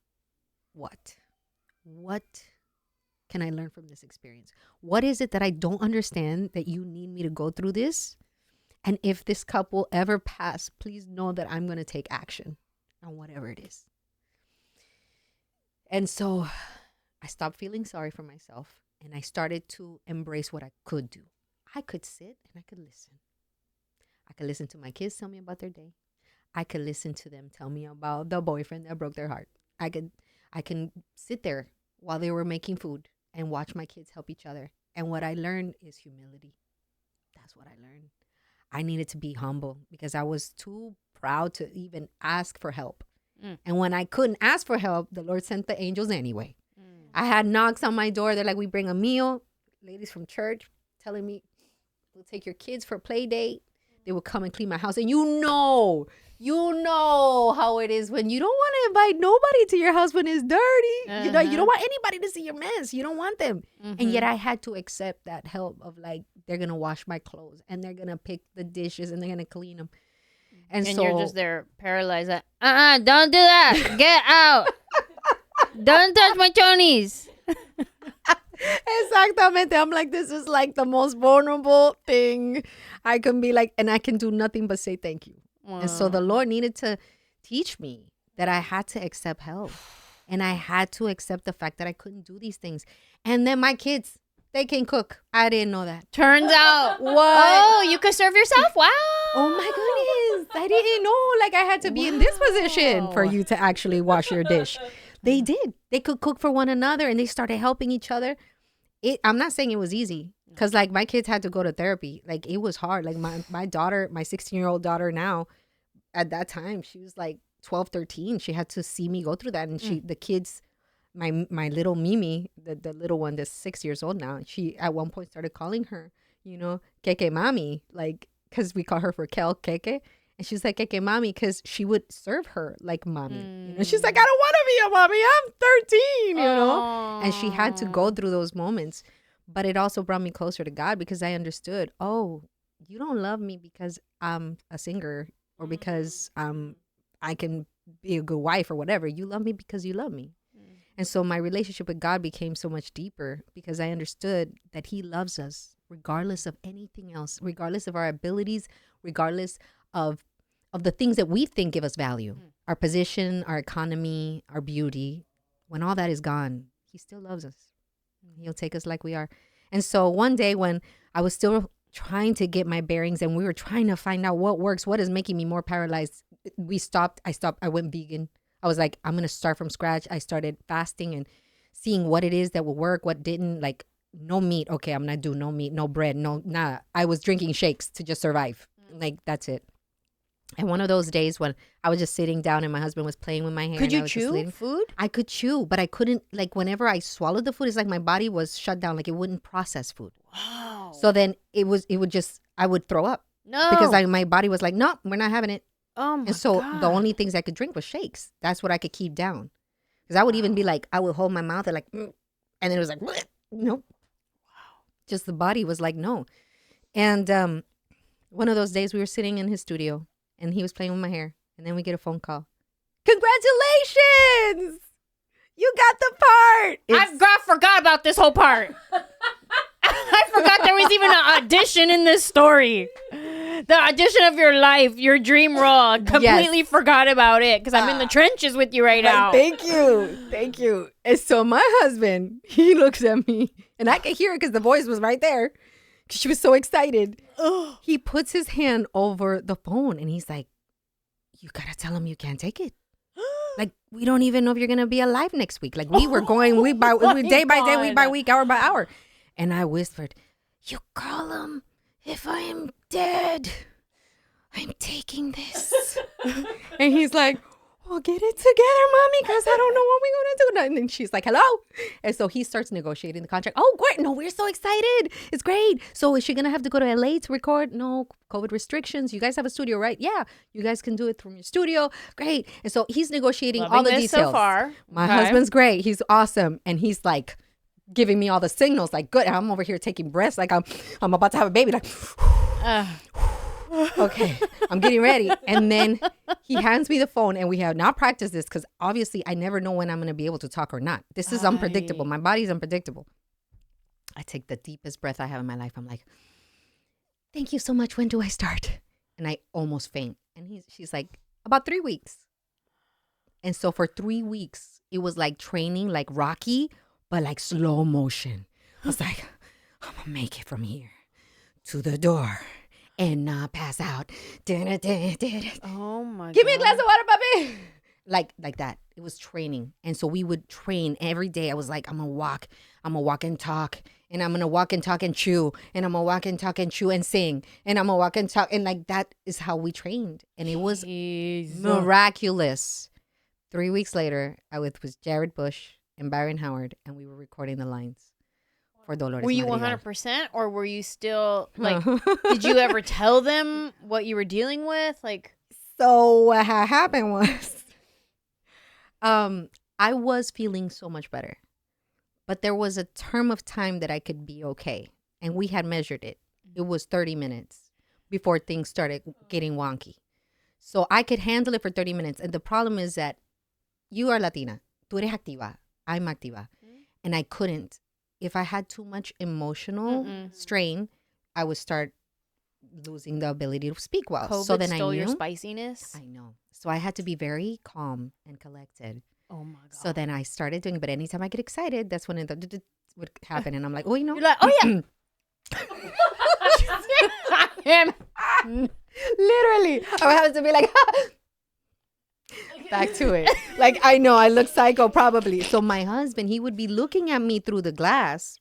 what? What can I learn from this experience? What is it that I don't understand that you need me to go through this? And if this cup will ever pass, please know that I'm going to take action on whatever it is. And so I stopped feeling sorry for myself and I started to embrace what I could do. I could sit and I could listen. I could listen to my kids tell me about their day. I could listen to them tell me about the boyfriend that broke their heart. I can sit there while they were making food and watch my kids help each other. And what I learned is humility. That's what I learned. I needed to be humble because I was too proud to even ask for help. And when I couldn't ask for help, the Lord sent the angels anyway. I had knocks on my door. They're like, we bring a meal. Ladies from church telling me, we'll take your kids for a play date. They will come and clean my house. And you know how it is when you don't want to invite nobody to your house when it's dirty. You know, you don't want anybody to see your mess. You don't want them. And yet I had to accept that help of like, they're going to wash my clothes and they're going to pick the dishes and they're going to clean them. And so you're just there paralyzed. Like, don't do that. Get out. Don't touch my chonies. Exactamente. I'm like, this is like the most vulnerable thing I can be like, and I can do nothing but say thank you. And so the Lord needed to teach me that I had to accept help. And I had to accept the fact that I couldn't do these things. And then my kids, they can cook. I didn't know that. Turns out. What? Oh, you could serve yourself? Wow. Oh my goodness. I didn't know. Like I had to be in this position for you to actually wash your dish. They did. They could cook for one another and they started helping each other. I'm not saying it was easy because like my kids had to go to therapy. Like it was hard. Like my daughter, my 16-year-old daughter now, at that time, she was like 12, 13. She had to see me go through that. And the kids, my little Mimi, the little one that's 6 years old now, she at one point started calling her, you know, Keke Mami, like, because we call her for Kel, Keke. And she's like, Keke Mami, because she would serve her like mommy. You know? She's like, I don't want to be a mommy. I'm 13, you know? And she had to go through those moments. But it also brought me closer to God because I understood, oh, you don't love me because I'm a singer or because I can be a good wife or whatever. You love me because you love me. And so my relationship with God became so much deeper because I understood that he loves us regardless of anything else, regardless of our abilities, regardless of the things that we think give us value, our position, our economy, our beauty. When all that is gone, he still loves us. He'll take us like we are. And so one day when I was still trying to get my bearings and we were trying to find out what works, what is making me more paralyzed, I went vegan. I was like, I'm going to start from scratch. I started fasting and seeing what it is that will work, what didn't, like no meat. Okay, I'm going to do no meat, no bread, nah. I was drinking shakes to just survive. Like, that's it. And one of those days when I was just sitting down and my husband was playing with my hair. Could you chew food? I could chew, but I couldn't, like whenever I swallowed the food, it's like my body was shut down. Like it wouldn't process food. Wow. So then I would throw up. No. Because my body was like, no, we're not having it. Oh my And so God. the only things I could drink was shakes. That's what I could keep down. Because I would even be like, I would hold my mouth and like, and then it was like, nope. Wow. Just the body was like, no. And one of those days we were sitting in his studio and he was playing with my hair. And then we get a phone call. Congratulations! You got the part. I forgot about this whole part. I forgot there was even an audition in this story. The audition of your life, your dream role. Completely forgot about it because I'm in the trenches with you right now. Thank you. And so my husband, he looks at me, and I could hear it because the voice was right there. She was so excited. He puts his hand over the phone, and he's like, "You gotta tell him you can't take it. Like, we don't even know if you're gonna be alive next week. Like, we were going day by day, week by week, hour by hour." And I whispered, "You call him if I am dead. I'm taking this." And he's like, "Well, get it together, mommy, because I don't know what we're going to do." And then she's like, "Hello." And so he starts negotiating the contract. "Oh, great. No, we're so excited. It's great. So is she going to have to go to LA to record? No, COVID restrictions. You guys have a studio, right? Yeah. You guys can do it from your studio. Great." And so he's negotiating all the details. So far. My husband's great. He's awesome. And he's like giving me all the signals, like, good. I'm over here taking breaths like I'm about to have a baby. Like, okay, I'm getting ready. And then he hands me the phone, and we have not practiced this because obviously I never know when I'm going to be able to talk or not. This is unpredictable. My body's unpredictable. I take the deepest breath I have in my life. I'm like, "Thank you so much. When do I start?" And I almost faint. And she's like, "About 3 weeks." And so for 3 weeks, it was like training, like Rocky, but like slow motion. I was like, "I'm going to make it from here to the door and not pass out." Oh my Give me a glass of water, puppy. Like that. It was training. And so we would train every day. I was like, I'm going to walk and talk. And I'm going to walk and talk and chew. And I'm going to walk and talk and chew and sing. And I'm going to walk and talk. And like that is how we trained. And it was miraculous. 3 weeks later, I was with Jared Bush and Byron Howard, and we were recording the lines for Dolores. Were you 100%, or were you still like? Did you ever tell them what you were dealing with? Like, so what had happened was, I was feeling so much better, but there was a term of time that I could be okay, and we had measured it. It was 30 minutes before things started getting wonky, so I could handle it for 30 minutes. And the problem is that you are Latina, tú eres activa. I'm activa. And I couldn't. If I had too much emotional strain, I would start losing the ability to speak well. COVID so then stole I knew your spiciness. I know. So I had to be very calm and collected. Oh my god. So then I started doing it. But anytime I get excited, that's when it would happen. And I'm like, oh, you know. You're like, oh yeah. Literally. I would have to be like, back to it. Like, I know I look psycho probably. So my husband, he would be looking at me through the glass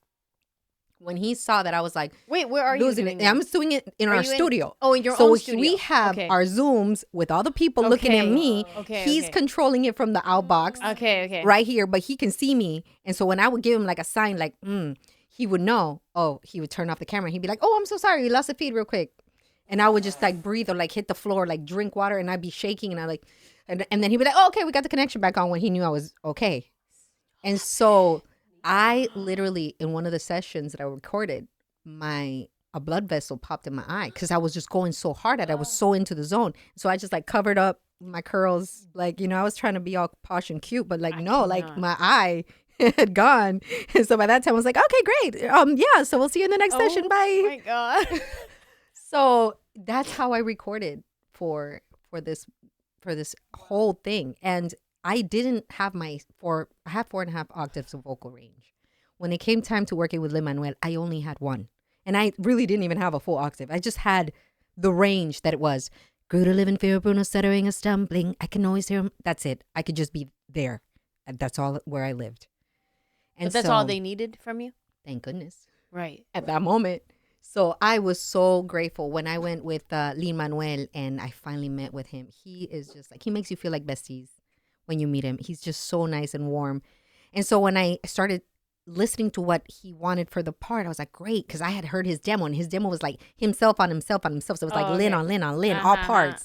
when he saw that I was like, wait, where are you losing doing it? I'm doing it in our studio. In your so own studio. We have our Zooms with all the people looking at me. He's okay. controlling it from the outbox. Okay. Right here, but he can see me. And so when I would give him like a sign, like, he would know. Oh, he would turn off the camera. He'd be like, "Oh, I'm so sorry. You lost the feed real quick." And I would just like breathe or like hit the floor, like drink water, and I'd be shaking, and I like, and then he'd be like, "Oh, okay, we got the connection back on," when he knew I was okay. And so I literally, in one of the sessions that I recorded, a blood vessel popped in my eye because I was just going so hard at it. I was so into the zone. So I just like covered up my curls, like, I was trying to be all posh and cute, but like like my eye had gone. And so by that time I was like, okay, great. Yeah, so we'll see you in the next session. Bye. Oh my god. So that's how I recorded for this whole thing. And I didn't have I had 4.5 octaves of vocal range. When it came time to working with Lin-Manuel, I only had 1. And I really didn't even have a full octave. I just had the range that it was. Grew to live in fear of Bruno stuttering and stumbling. I can always hear him. That's it. I could just be there. And that's all where I lived. And but that's all they needed from you? Thank goodness. Right. At that moment. So I was so grateful when I went with Lin-Manuel and I finally met with him. He is just like, he makes you feel like besties when you meet him. He's just so nice and warm. And so when I started listening to what he wanted for the part, I was like, great, because I had heard his demo, and his demo was like himself on himself on himself. So it was like Lin on Lin on Lin, all parts.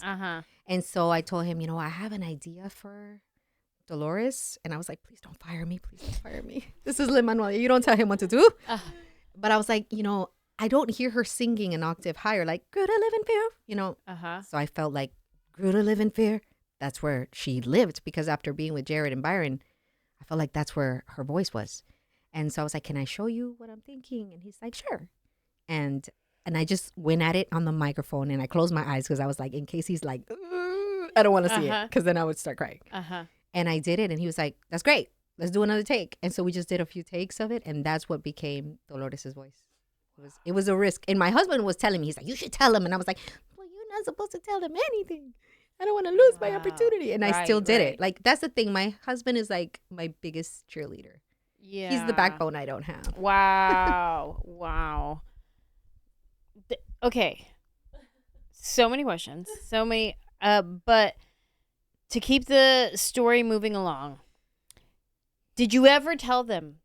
And so I told him, I have an idea for Dolores. And I was like, please don't fire me. Please don't fire me. This is Lin-Manuel. You don't tell him what to do. But I was like, I don't hear her singing an octave higher, like, grew to live in fear, Uh-huh. So I felt like, grew to live in fear. That's where she lived, because after being with Jared and Byron, I felt like that's where her voice was. And so I was like, can I show you what I'm thinking? And he's like, sure. And I just went at it on the microphone, and I closed my eyes because I was like, in case he's like, I don't want to see it, because then I would start crying. Uh-huh. And I did it, and he was like, that's great. Let's do another take. And so we just did a few takes of it, and that's what became Dolores' voice. It was a risk. And my husband was telling me, he's like, you should tell him. And I was like, well, you're not supposed to tell him anything. I don't want to lose my opportunity. And I still did it. Like, that's the thing. My husband is like my biggest cheerleader. Yeah. He's the backbone I don't have. Wow. Wow. Okay. So many questions. So many. But to keep the story moving along, did you ever tell them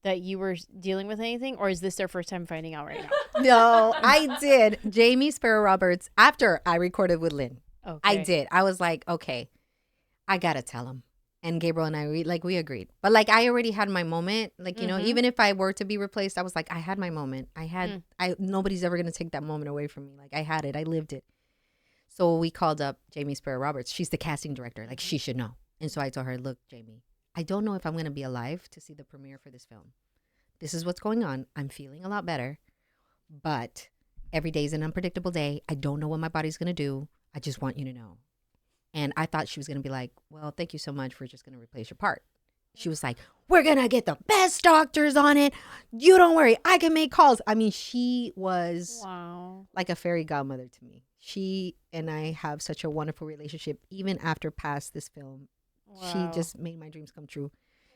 that you were dealing with anything, or is this their first time finding out right now? No, I did. Jamie Sparrow Roberts, after I recorded with Lynn, Okay. I did. I was like, okay, I got to tell him. And Gabriel and I, we agreed. But like, I already had my moment. Like, even if I were to be replaced, I was like, I had my moment. Nobody's ever going to take that moment away from me. Like, I had it. I lived it. So we called up Jamie Sparrow Roberts. She's the casting director. Like, she should know. And so I told her, look, Jamie, I don't know if I'm going to be alive to see the premiere for this film. This is what's going on. I'm feeling a lot better, but every day is an unpredictable day. I don't know what my body's going to do. I just want you to know. And I thought she was going to be like, well, thank you so much. We're just going to replace your part. She was like, we're going to get the best doctors on it. You don't worry. I can make calls. I mean, she was like a fairy godmother to me. She and I have such a wonderful relationship, even after past this film. Wow. She just made my dreams come true.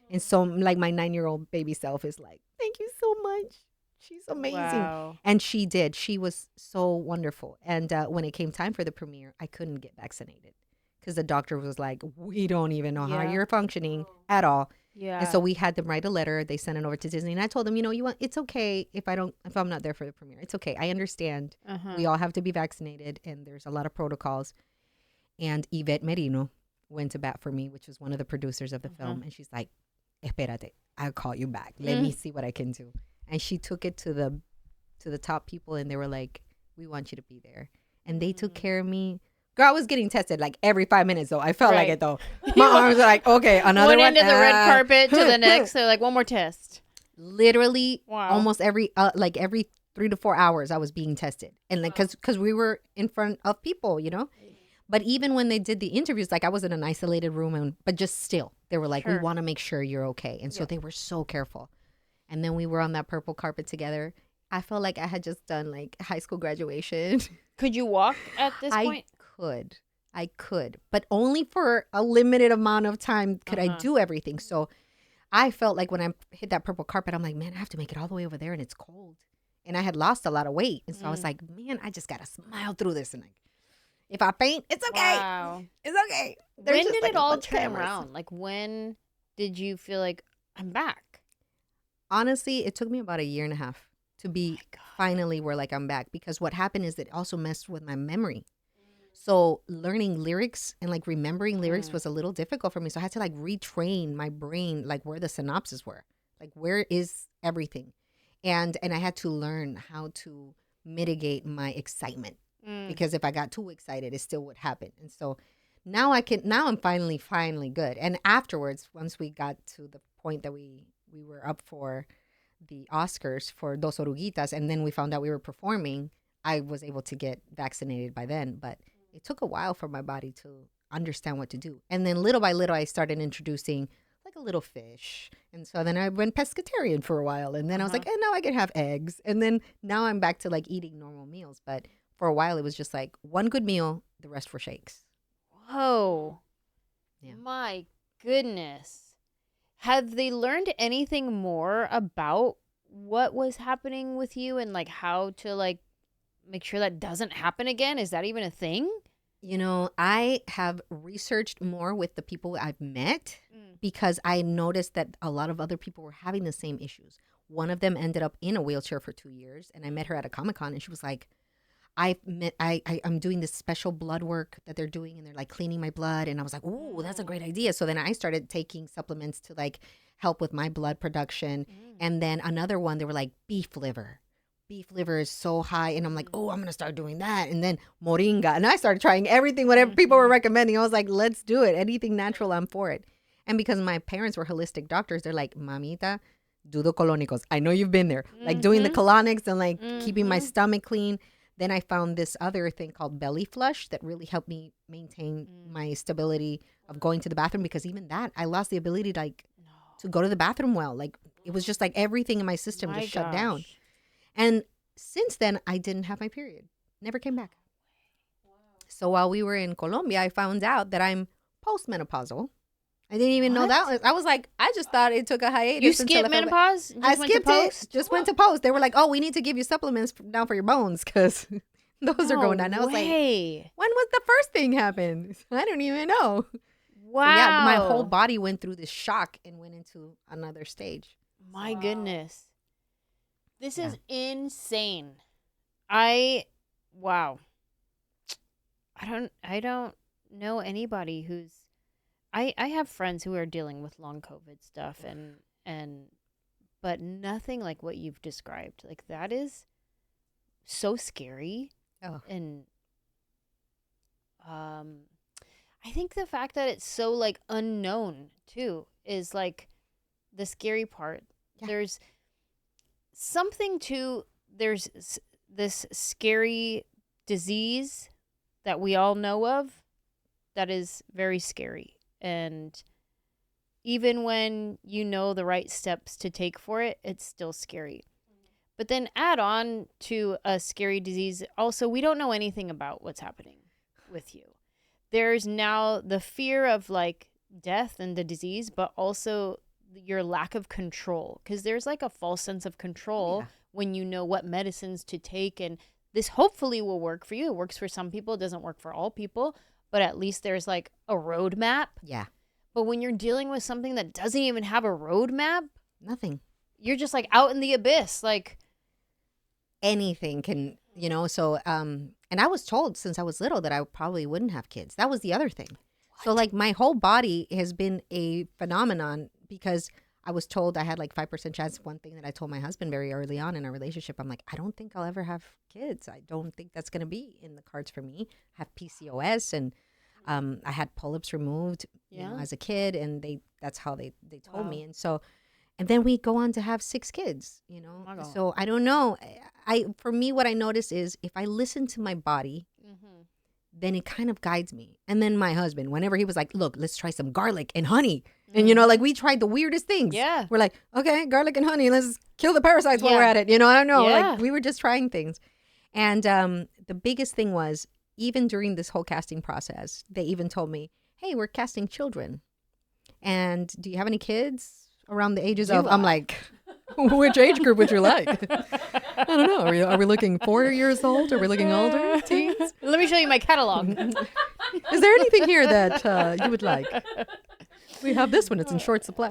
And so, like, my 9-year-old baby self is like, thank you so much. She's amazing. Wow. And she did. She was so wonderful. And when it came time for the premiere, I couldn't get vaccinated because the doctor was like, we don't even know how you're functioning at all. Yeah. And so we had them write a letter. They sent it over to Disney. And I told them, it's okay if I'm not there for the premiere. It's okay. I understand. We all have to be vaccinated, and there's a lot of protocols. And Yvette Merino went to bat for me, which was one of the producers of the film. And she's like, espérate, I'll call you back. Let me see what I can do. And she took it to the top people, and they were like, we want you to be there. And they took care of me. Girl, I was getting tested like every 5 minutes, though. I felt like it, though. My arms were like, okay, another one. One end of the red carpet to the next. They're like, one more test. Literally, almost every 3 to 4 hours, I was being tested. And like, because we were in front of people, But even when they did the interviews, like, I was in an isolated room, but just still, they were like, we want to make sure you're okay. And so they were so careful. And then we were on that purple carpet together. I felt like I had just done like high school graduation. Could you walk at this point? I could, but only for a limited amount of time could I do everything. So I felt like when I hit that purple carpet, I'm like, man, I have to make it all the way over there, and it's cold. And I had lost a lot of weight. And so I was like, man, I just got to smile through this. And like, if I faint, it's okay. Wow. It's okay. When did it all turn around? Like, when did you feel like, I'm back? Honestly, it took me about 1.5 years to be finally where like I'm back, because what happened is it also messed with my memory. So learning lyrics and like remembering lyrics was a little difficult for me. So I had to like retrain my brain, like where the synopses were, like where is everything. And I had to learn how to mitigate my excitement, because if I got too excited, it still would happen. And so now I'm finally good. And afterwards, once we got to the point that we were up for the Oscars for Dos Oruguitas, and then we found out we were performing, I was able to get vaccinated by then. But it took a while for my body to understand what to do. And then little by little, I started introducing like a little fish. And so then I went pescatarian for a while. And then I was like, and now I can have eggs. And then now I'm back to like eating normal meals. But for a while, it was just like one good meal, the rest were shakes. Whoa. Yeah. My goodness. Have they learned anything more about what was happening with you and like how to like make sure that doesn't happen again? Is that even a thing? I have researched more with the people I've met because I noticed that a lot of other people were having the same issues. One of them ended up in a wheelchair for 2 years, and I met her at a Comic-Con, and she was like, I'm doing this special blood work that they're doing, and they're like cleaning my blood, and I was like, "Ooh, that's a great idea." So then I started taking supplements to like help with my blood production, and then another one, they were like beef liver. Beef liver is so high, and I'm like, "Oh, I'm gonna start doing that." And then moringa, and I started trying everything, whatever people were recommending. I was like, "Let's do it. Anything natural, I'm for it." And because my parents were holistic doctors, they're like, "Mamita, do the colónicos. I know you've been there, like doing the colonics and like keeping my stomach clean." Then I found this other thing called belly flush that really helped me maintain my stability of going to the bathroom, because even that, I lost the ability to to go to the bathroom well. Like it was just like everything in my system just shut down. And since then, I didn't have my period. Never came back. So while we were in Colombia, I found out that I'm postmenopausal. I didn't even know that. I was like, I just thought it took a hiatus. You skipped menopause? I skipped it. Just went to post. They were like, "Oh, we need to give you supplements now for your bones because those are going down." I was like, "When was the first thing happen?" I don't even know. Wow. So yeah, my whole body went through this shock and went into another stage. My goodness. This is insane. Wow. I don't know anybody who's I have friends who are dealing with long COVID stuff but nothing like what you've described. Like that is so scary. Oh. And I think the fact that it's so like unknown too is like the scary part. Yeah. There's this scary disease that we all know of that is very scary. And even when you know the right steps to take for it, it's still scary. But then add on to a scary disease, also, we don't know anything about what's happening with you. There's now the fear of like death and the disease, but also your lack of control, because there's like a false sense of control when you know what medicines to take, and this hopefully will work for you. It works for some people, it doesn't work for all people, but at least there's like a roadmap. Yeah. But when you're dealing with something that doesn't even have a roadmap, nothing. You're just like out in the abyss, like anything can, so and I was told since I was little that I probably wouldn't have kids. That was the other thing. What? So like my whole body has been a phenomenon because I was told I had like 5% chance. One thing that I told my husband very early on in our relationship, I'm like, I don't think I'll ever have kids. I don't think that's going to be in the cards for me. I have PCOS, and I had polyps removed as a kid, and that's how they told me. And then we go on to have 6 kids, So I don't know. For me, what I notice is if I listen to my body, then it kind of guides me. And then my husband, whenever he was like, "Look, let's try some garlic and honey." And, like we tried the weirdest things. Yeah. We're like, okay, garlic and honey, let's kill the parasites while we're at it. I don't know. Yeah. Like we were just trying things. And the biggest thing was, even during this whole casting process, they even told me, "Hey, we're casting children. And do you have any kids around the ages of?" I'm like, which age group would you like? I don't know. Are we looking 4 years old? Are we looking older? Teens? Let me show you my catalog. Is there anything here that you would like? We have this one. It's in short supply.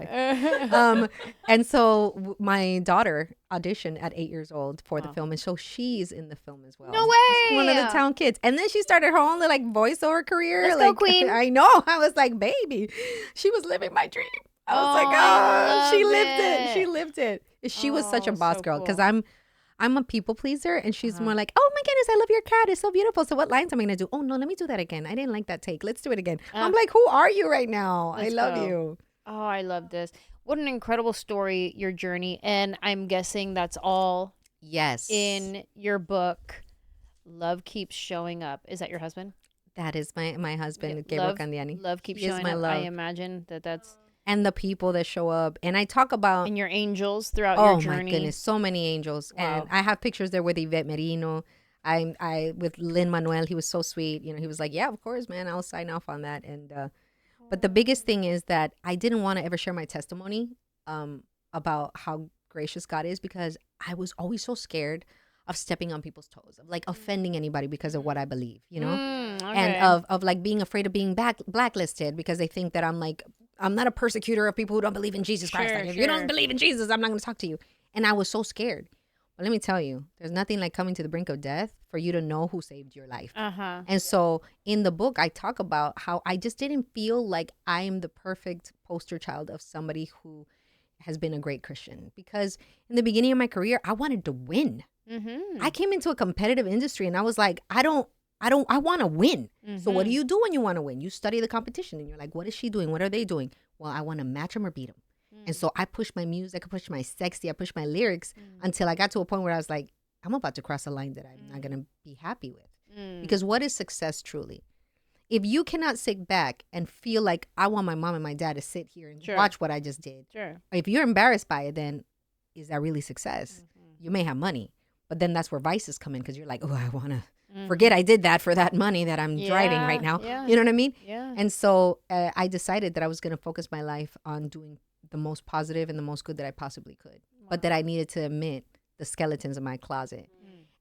And so my daughter auditioned at 8 years old for the film. And so she's in the film as well. No way. She's one of the town kids. And then she started her own like voiceover career. Let's go, queen. I know. I was like, baby, she was living my dream. I was like, she lived it. She lived it. She was such a boss girl because I'm a people pleaser, and she's more like, "Oh my goodness, I love your cat. It's so beautiful. So what lines am I gonna do? Oh no, let me do that again. I didn't like that take. Let's do it again." I'm like, who are you right now? I love you. Oh, I love this. What an incredible story, your journey, and I'm guessing that's all. Yes. In your book, Love Keeps Showing Up. Is that your husband? That is my husband, Gabriel Candiani. Love keeps showing up. I imagine that's. And the people that show up. And I talk about... And your angels throughout your journey. Oh, my goodness. So many angels. Wow. And I have pictures there with Yvette Merino. I with Lin-Manuel. He was so sweet. He was like, "Yeah, of course, man. I'll sign off on that." And but the biggest thing is that I didn't want to ever share my testimony about how gracious God is, because I was always so scared of stepping on people's toes, of like offending anybody because of what I believe, Okay. And of like being afraid of being blacklisted because they think that I'm not a persecutor of people who don't believe in Jesus Christ. Like, if you don't believe in Jesus, I'm not going to talk to you. And I was so scared. But let me tell you, there's nothing like coming to the brink of death for you to know who saved your life. Uh-huh. And so in the book, I talk about how I just didn't feel like I am the perfect poster child of somebody who has been a great Christian. Because in the beginning of my career, I wanted to win. Mm-hmm. I came into a competitive industry and I was like, I want to win. So what do you do when you want to win? You study the competition and you're like, what is she doing? What are they doing? Well, I want to match them or beat them. And so I pushed my music, I pushed my sexy, I pushed my lyrics until I got to a point where I was like, I'm about to cross a line that I'm not going to be happy with. Because what is success truly? If you cannot sit back and feel like I want my mom and my dad to sit here and watch what I just did. Sure. If you're embarrassed by it, then is that really success? You may have money, but then that's where vices come in because you're like, oh, I want to forget I did that for that money that I'm driving right now. Yeah. You know what I mean? Yeah. And so I decided that I was going to focus my life on doing the most positive and the most good that I possibly could, but that I needed to admit the skeletons in my closet.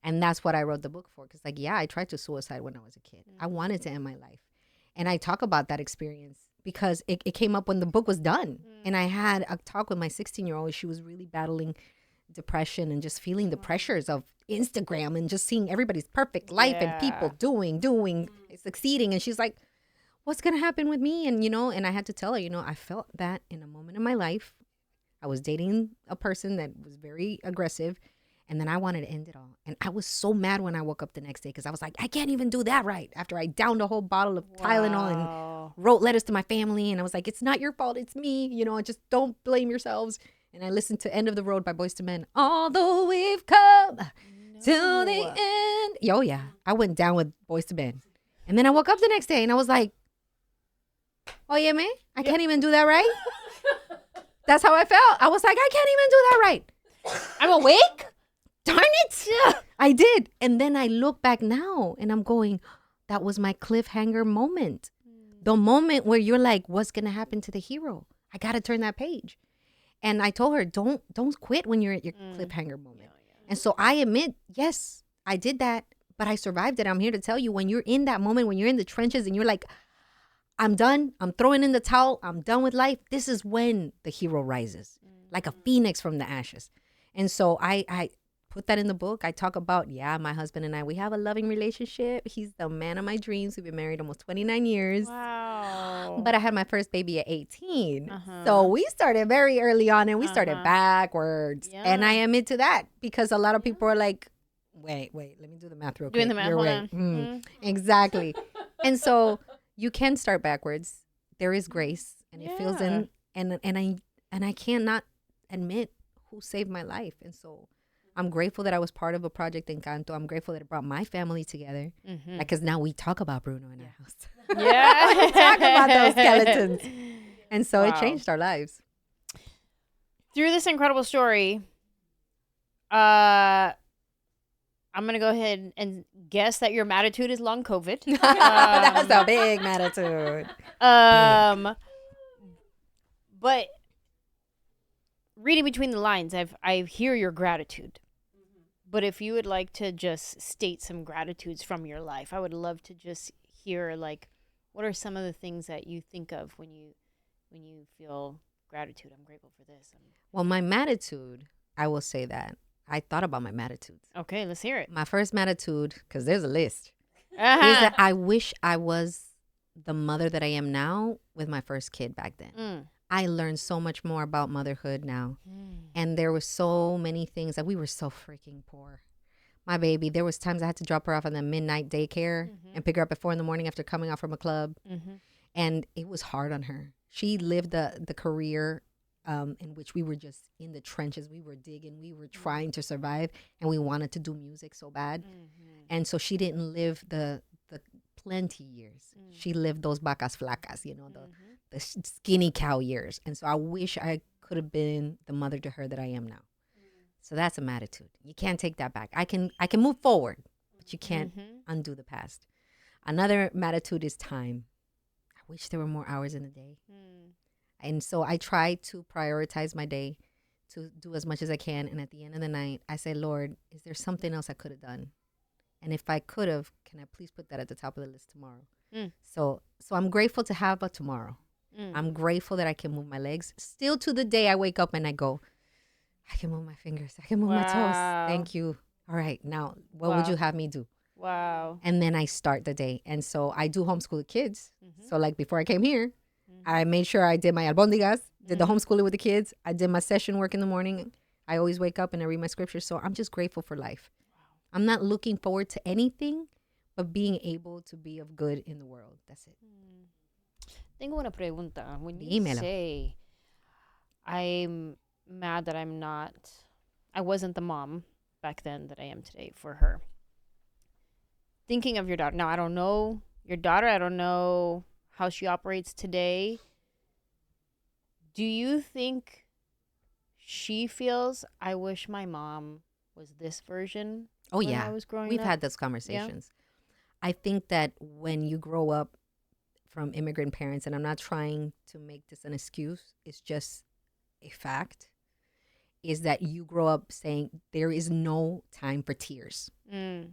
And that's what I wrote the book for. Because like, yeah, I tried to suicide when I was a kid. I wanted to end my life. And I talk about that experience because it came up when the book was done. And I had a talk with my 16-year-old. She was really battling depression and just feeling the pressures of Instagram and just seeing everybody's perfect life and people doing, succeeding. And she's like, what's going to happen with me? And, and I had to tell her, I felt that in a moment in my life. I was dating a person that was very aggressive. And then I wanted to end it all. And I was so mad when I woke up the next day because I was like, I can't even do that right. After I downed a whole bottle of Tylenol and wrote letters to my family. And I was like, it's not your fault. It's me. Just don't blame yourselves. And I listened to End of the Road by Boyz II Men. Although we've come to the end. Oh, yeah. I went down with Boyz II Men. And then I woke up the next day and I was like, oh, yeah, man, I can't even do that right. That's how I felt. I was like, I can't even do that right. I'm awake. Darn it. Yeah. I did. And then I look back now and I'm going, that was my cliffhanger moment. The moment where you're like, what's going to happen to the hero? I got to turn that page. And I told her, don't quit when you're at your cliffhanger moment. And so I admit, yes, I did that, but I survived it. I'm here to tell you, when you're in that moment, when you're in the trenches and you're like, I'm done. I'm throwing in the towel. I'm done with life. This is when the hero rises like a phoenix from the ashes. And so I put that in the book. I talk about, my husband and I, we have a loving relationship. He's the man of my dreams. We've been married almost 29 years. Wow. But I had my first baby at 18. So we started very early on and we started backwards. Yeah. And I admit to that because a lot of people are like, wait, let me do the math real quick. Doing the math, You're hold right. on. Exactly. And so you can start backwards. There is grace and it fills in. And I cannot admit who saved my life. And so I'm grateful that I was part of a project Encanto. I'm grateful that it brought my family together. Because now we talk about Bruno in our house. Yeah. We talk about those skeletons. And so it Wow. changed our lives. Through this incredible story, I'm going to go ahead and guess that your attitude is long COVID. That's a big attitude. But reading between the lines, I hear your gratitude. But if you would like to just state some gratitudes from your life, I would love to just hear, like, what are some of the things that you think of when you feel gratitude? I'm grateful for this. Well, my attitude, I will say that. I thought about my attitudes. Okay, let's hear it. My first attitude, because there's a list, is that I wish I was the mother that I am now with my first kid back then. I learned so much more about motherhood now. And there were so many things that we were so freaking poor. My baby, there was times I had to drop her off in the midnight daycare and pick her up at 4 a.m. after coming out from a club. And it was hard on her. She lived the career in which we were just in the trenches. We were digging. We were trying to survive. And we wanted to do music so bad. And so she didn't live the plenty years. She lived those vacas flacas, the skinny cow years. And so I wish I could have been the mother to her that I am now. So that's a attitude. You can't take that back. I can move forward, but you can't undo the past. Another attitude is time. I wish there were more hours in the day. And so I try to prioritize my day to do as much as I can. And at the end of the night, I say, Lord, is there something else I could have done? And if I could have, can I please put that at the top of the list tomorrow? So I'm grateful to have a tomorrow. I'm grateful that I can move my legs. Still to the day I wake up and I go, I can move my fingers. I can move my toes. Wow. Thank you. All right. Now, what would Wow. you have me do? Wow. And then I start the day. And so I do homeschool the kids. Mhm. So like before I came here, Mhm. I made sure I did my albondigas, did the Mhm. homeschooling with the kids. I did my session work in the morning. I always wake up and I read my scriptures. So I'm just grateful for life. I'm not looking forward to anything but being able to be of good in the world. That's it. Tengo una pregunta. When you Dímelo. say I'm mad that I wasn't the mom back then that I am today for her. Thinking of your daughter. Now, I don't know your daughter. I don't know how she operates today. Do you think she feels, I wish my mom was this version Oh, when yeah. I was growing We've up? had those conversations. I think that when you grow up from immigrant parents, and I'm not trying to make this an excuse, it's just a fact, is that you grow up saying there is no time for tears. Mm.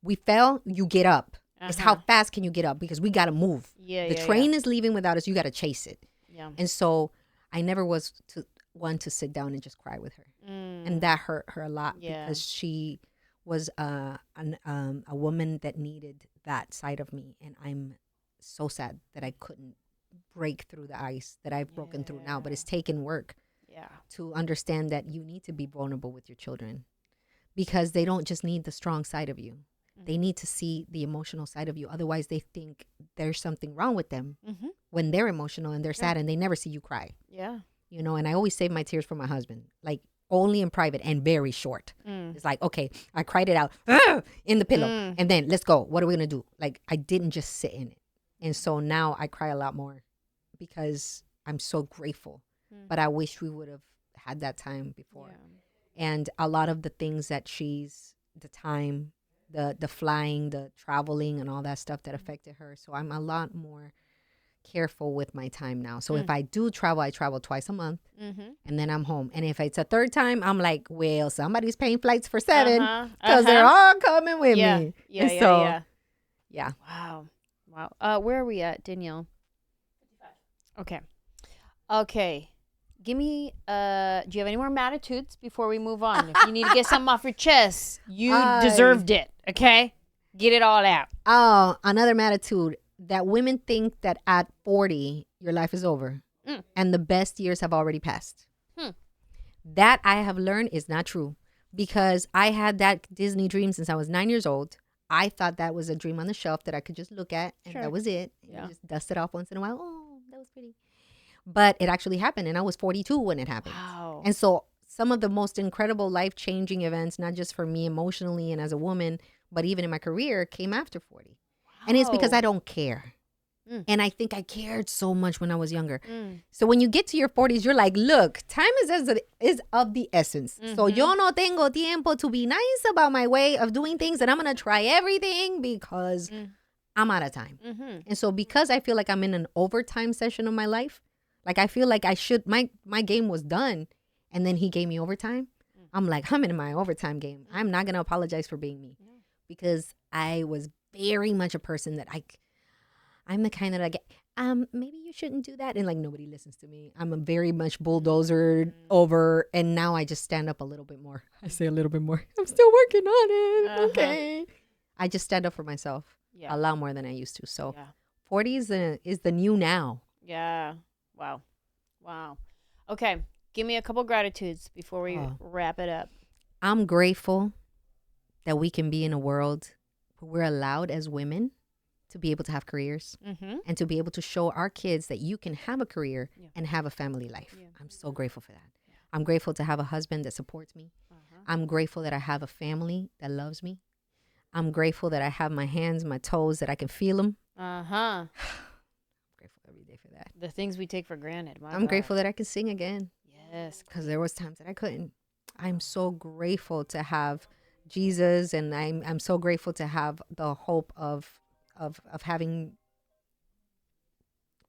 We fell, you get up. It's how Uh-huh. fast can you get up because we got to move. Yeah, The yeah, train is leaving without us. You got to chase it. Yeah. And so I never was one to sit down and just cry with her. Mm. And that hurt her a lot Yeah. because she was a woman that needed that side of me. And I'm so sad that I couldn't break through the ice that I've broken through now. But it's taken work Yeah. to understand that you need to be vulnerable with your children because they don't just need the strong side of you. They need to see the emotional side of you. Otherwise, they think there's something wrong with them Mm-hmm. when they're emotional and they're sad and they never see you cry. Yeah. You know, and I always save my tears for my husband, like only in private and very short. Mm. It's like, okay, I cried it out in the pillow and then let's go. What are we going to do? Like, I didn't just sit in it. And so now I cry a lot more because I'm so grateful. But I wish we would have had that time before. Yeah. And a lot of the things that the time, the flying, the traveling and all that stuff that affected her. So I'm a lot more careful with my time now. So if I do travel, I travel twice a month Mm-hmm. and then I'm home. And if it's a third time, I'm like, well, somebody's paying flights for 7 Uh-huh. because they're all coming with Yeah. me. Yeah. And Yeah. so, Yeah. yeah. Wow. Wow. Where are we at, Danielle? 55. Okay. Give me do you have any more attitudes before we move on? If you need to get something off your chest, you deserved it. Okay? Get it all out. Oh, another attitude that women think that at 40, your life is over and the best years have already passed. That I have learned is not true because I had that Disney dream since I was 9 years old. I thought that was a dream on the shelf that I could just look at and Sure. that was it. Yeah. You just dust it off once in a while. Oh, that was pretty. But it actually happened and I was 42 when it happened. Wow. And so some of the most incredible life-changing events, not just for me emotionally and as a woman, but even in my career, came after 40. And it's because Wow. I don't care. Mm. And I think I cared so much when I was younger. Mm. So when you get to your 40s, you're like, look, time is of the essence. So yo no tengo tiempo to be nice about my way of doing things. And I'm going to try everything because I'm out of time. Mm-hmm. And so because I feel like I'm in an overtime session of my life, like I feel like I should, my game was done. And then he gave me overtime. I'm like, I'm in my overtime game. I'm not going to apologize for being me because I was very much a person that I'm the kind that I get, maybe you shouldn't do that. And like, nobody listens to me. I'm a very much bulldozer over. And now I just stand up a little bit more. I say a little bit more. I'm still working on it. Okay. I just stand up for myself Yeah. a lot more than I used to. So Yeah. 40 is the new now. Yeah. Wow. Wow. Okay. Give me a couple gratitudes before we wrap it up. I'm grateful that we can be in a world where we're allowed as women to be able to have careers Mm-hmm. and to be able to show our kids that you can have a career and have a family life. Yeah. I'm so grateful for that. I'm grateful to have a husband that supports me. I'm grateful that I have a family that loves me. I'm grateful that I have my hands, my toes, that I can feel them. Uh-huh. Grateful every day for that. The things we take for granted. My I'm God. grateful that I can sing again Yes. because there was times that I couldn't. I'm so grateful to have Jesus, and I'm so grateful to have the hope of having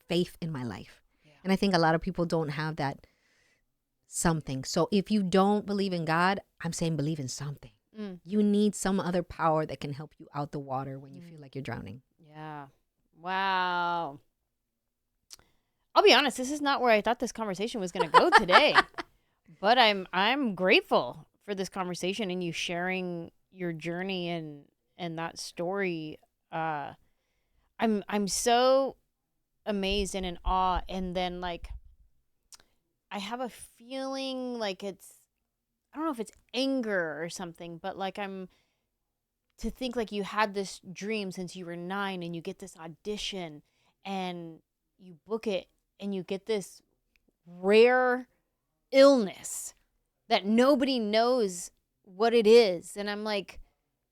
faith in my life. And I think a lot of people don't have that something. So if you don't believe in God, I'm saying believe in something. Mm. You need some other power that can help you out the water when you feel like you're drowning. Yeah. Wow. I'll be honest, this is not where I thought this conversation was going to go today. But I'm grateful for this conversation and you sharing your journey and that story. I'm so amazed and in awe, and then like I have a feeling like I don't know if it's anger or something, but like to think like you had this dream since you were 9 and you get this audition and you book it and you get this rare illness that nobody knows what it is, and I'm like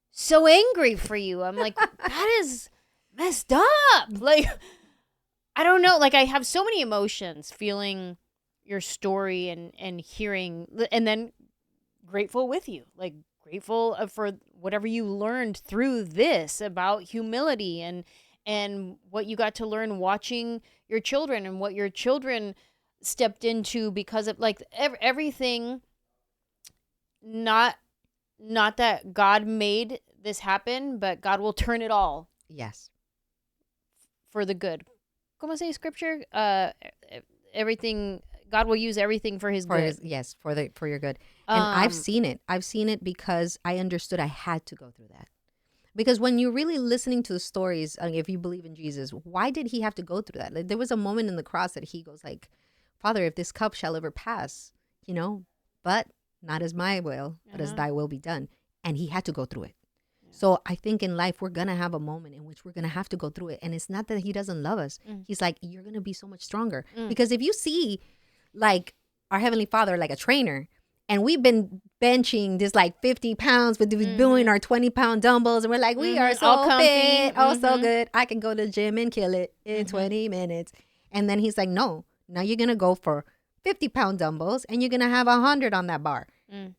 so angry for you. I'm like, that is messed up. Like, I don't know, like I have so many emotions feeling your story and hearing, and then grateful with you, like grateful for whatever you learned through this about humility and what you got to learn watching your children and what your children stepped into because of like everything. Not that God made this happen, but God will turn it all Yes. for the good. ¿Cómo say scripture? Everything, God will use everything for his good. Yes, for your good. And I've seen it. I've seen it because I understood I had to go through that. Because when you're really listening to the stories, if you believe in Jesus, why did he have to go through that? Like, there was a moment in the cross that he goes like, Father, if this cup shall ever pass, but not as my will, but as thy will be done. And he had to go through it. Yeah. So I think in life, we're going to have a moment in which we're going to have to go through it. And it's not that he doesn't love us. He's like, you're going to be so much stronger. Because if you see like our Heavenly Father, like a trainer, and we've been benching this like 50 pounds, but doing our 20-pound dumbbells. And we're like, we are so all fit. Oh, so good. I can go to the gym and kill it in 20 minutes. And then he's like, no, now you're going to go for 50-pound dumbbells and you're going to have 100 on that bar.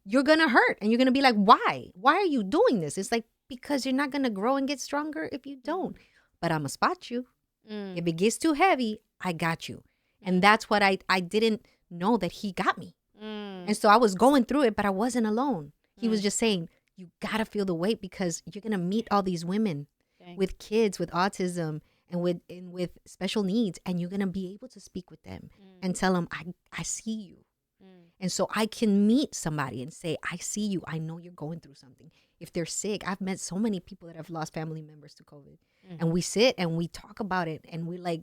You're going to hurt. And you're going to be like, why? Why are you doing this? It's like, because you're not going to grow and get stronger if you don't. But I'm going to spot you. If it gets too heavy, I got you. And that's what I didn't know, that he got me. And so I was going through it, but I wasn't alone. He was just saying, you got to feel the weight because you're going to meet all these women with kids, with autism and with special needs. And you're going to be able to speak with them and tell them, I see you. And so I can meet somebody and say, I see you. I know you're going through something. If they're sick, I've met so many people that have lost family members to COVID. And we sit and we talk about it and we're like,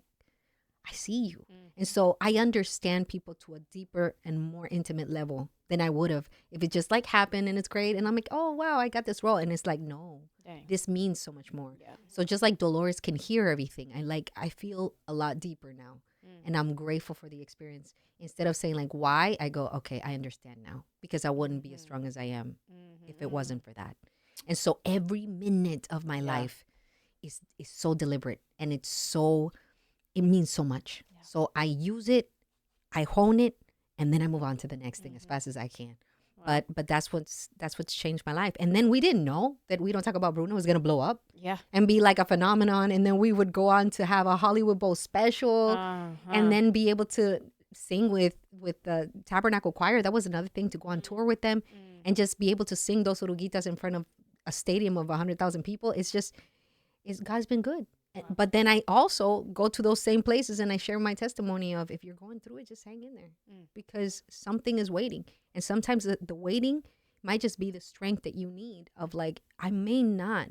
I see you. And so I understand people to a deeper and more intimate level than I would have if it just like happened and it's great. And I'm like, oh, wow, I got this role. And it's like, no, this means so much more. Yeah. So just like Dolores can hear everything, I feel a lot deeper now. And I'm grateful for the experience. Instead of saying like, why, I go, okay, I understand now, because I wouldn't be as strong as I am if it wasn't for that. And so every minute of my life is so deliberate, and it means so much. Yeah. So I use it, I hone it, and then I move on to the next thing as fast as I can. Wow. But that's what's changed my life. And then we didn't know that We Don't Talk About Bruno was going to blow up and be like a phenomenon. And then we would go on to have a Hollywood Bowl special and then be able to sing with the Tabernacle Choir. That was another thing, to go on tour with them and just be able to sing Dos Oruguitas in front of a stadium of 100,000 people. God's been good. Wow. But then I also go to those same places and I share my testimony of, if you're going through it, just hang in there because something is waiting. And sometimes the waiting might just be the strength that you need of like, I may not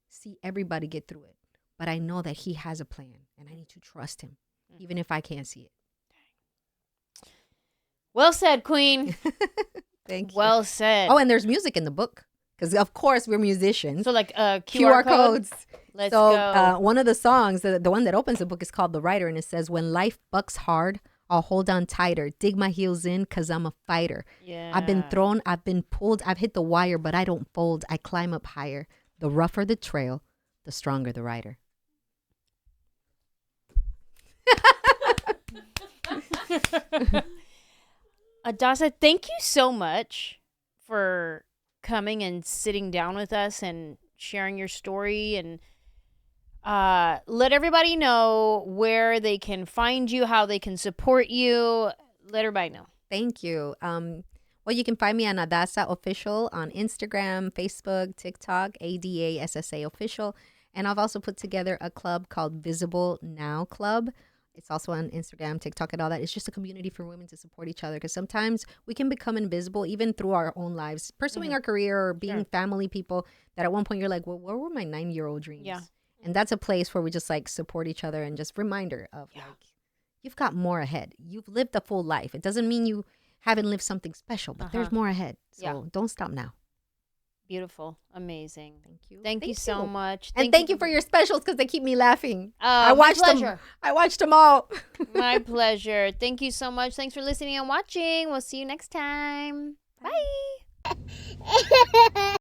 see everybody get through it, but I know that he has a plan and I need to trust him, even if I can't see it. Well said, Queen. Thank you. Well said. Oh, and there's music in the book because, of course, we're musicians. So like QR codes. Let's go. One of the songs, the one that opens the book, is called The Writer, and it says, when life bucks hard, I'll hold on tighter, dig my heels in because I'm a fighter. Yeah. I've been thrown, I've been pulled, I've hit the wire, but I don't fold. I climb up higher. The rougher the trail, the stronger the rider. Adassa, thank you so much for coming and sitting down with us and sharing your story, and let everybody know where they can find you, how they can support you. Let everybody know. Thank you. Well, you can find me on Adassa Official on Instagram, Facebook, TikTok, ADASSA Official. And I've also put together a club called Visible Now Club. It's also on Instagram, TikTok, and all that. It's just a community for women to support each other, because sometimes we can become invisible even through our own lives, pursuing our career or being family people, that at one point you're like, well, where were my 9-year-old dreams? Yeah. And that's a place where we just like support each other, and just reminder of like, you've got more ahead. You've lived a full life. It doesn't mean you haven't lived something special, but there's more ahead. So don't stop now. Beautiful. Amazing. Thank you. Thank you so much. And thank you for your specials, because they keep me laughing. I watched them. I watched them all. My pleasure. Thank you so much. Thanks for listening and watching. We'll see you next time. Bye.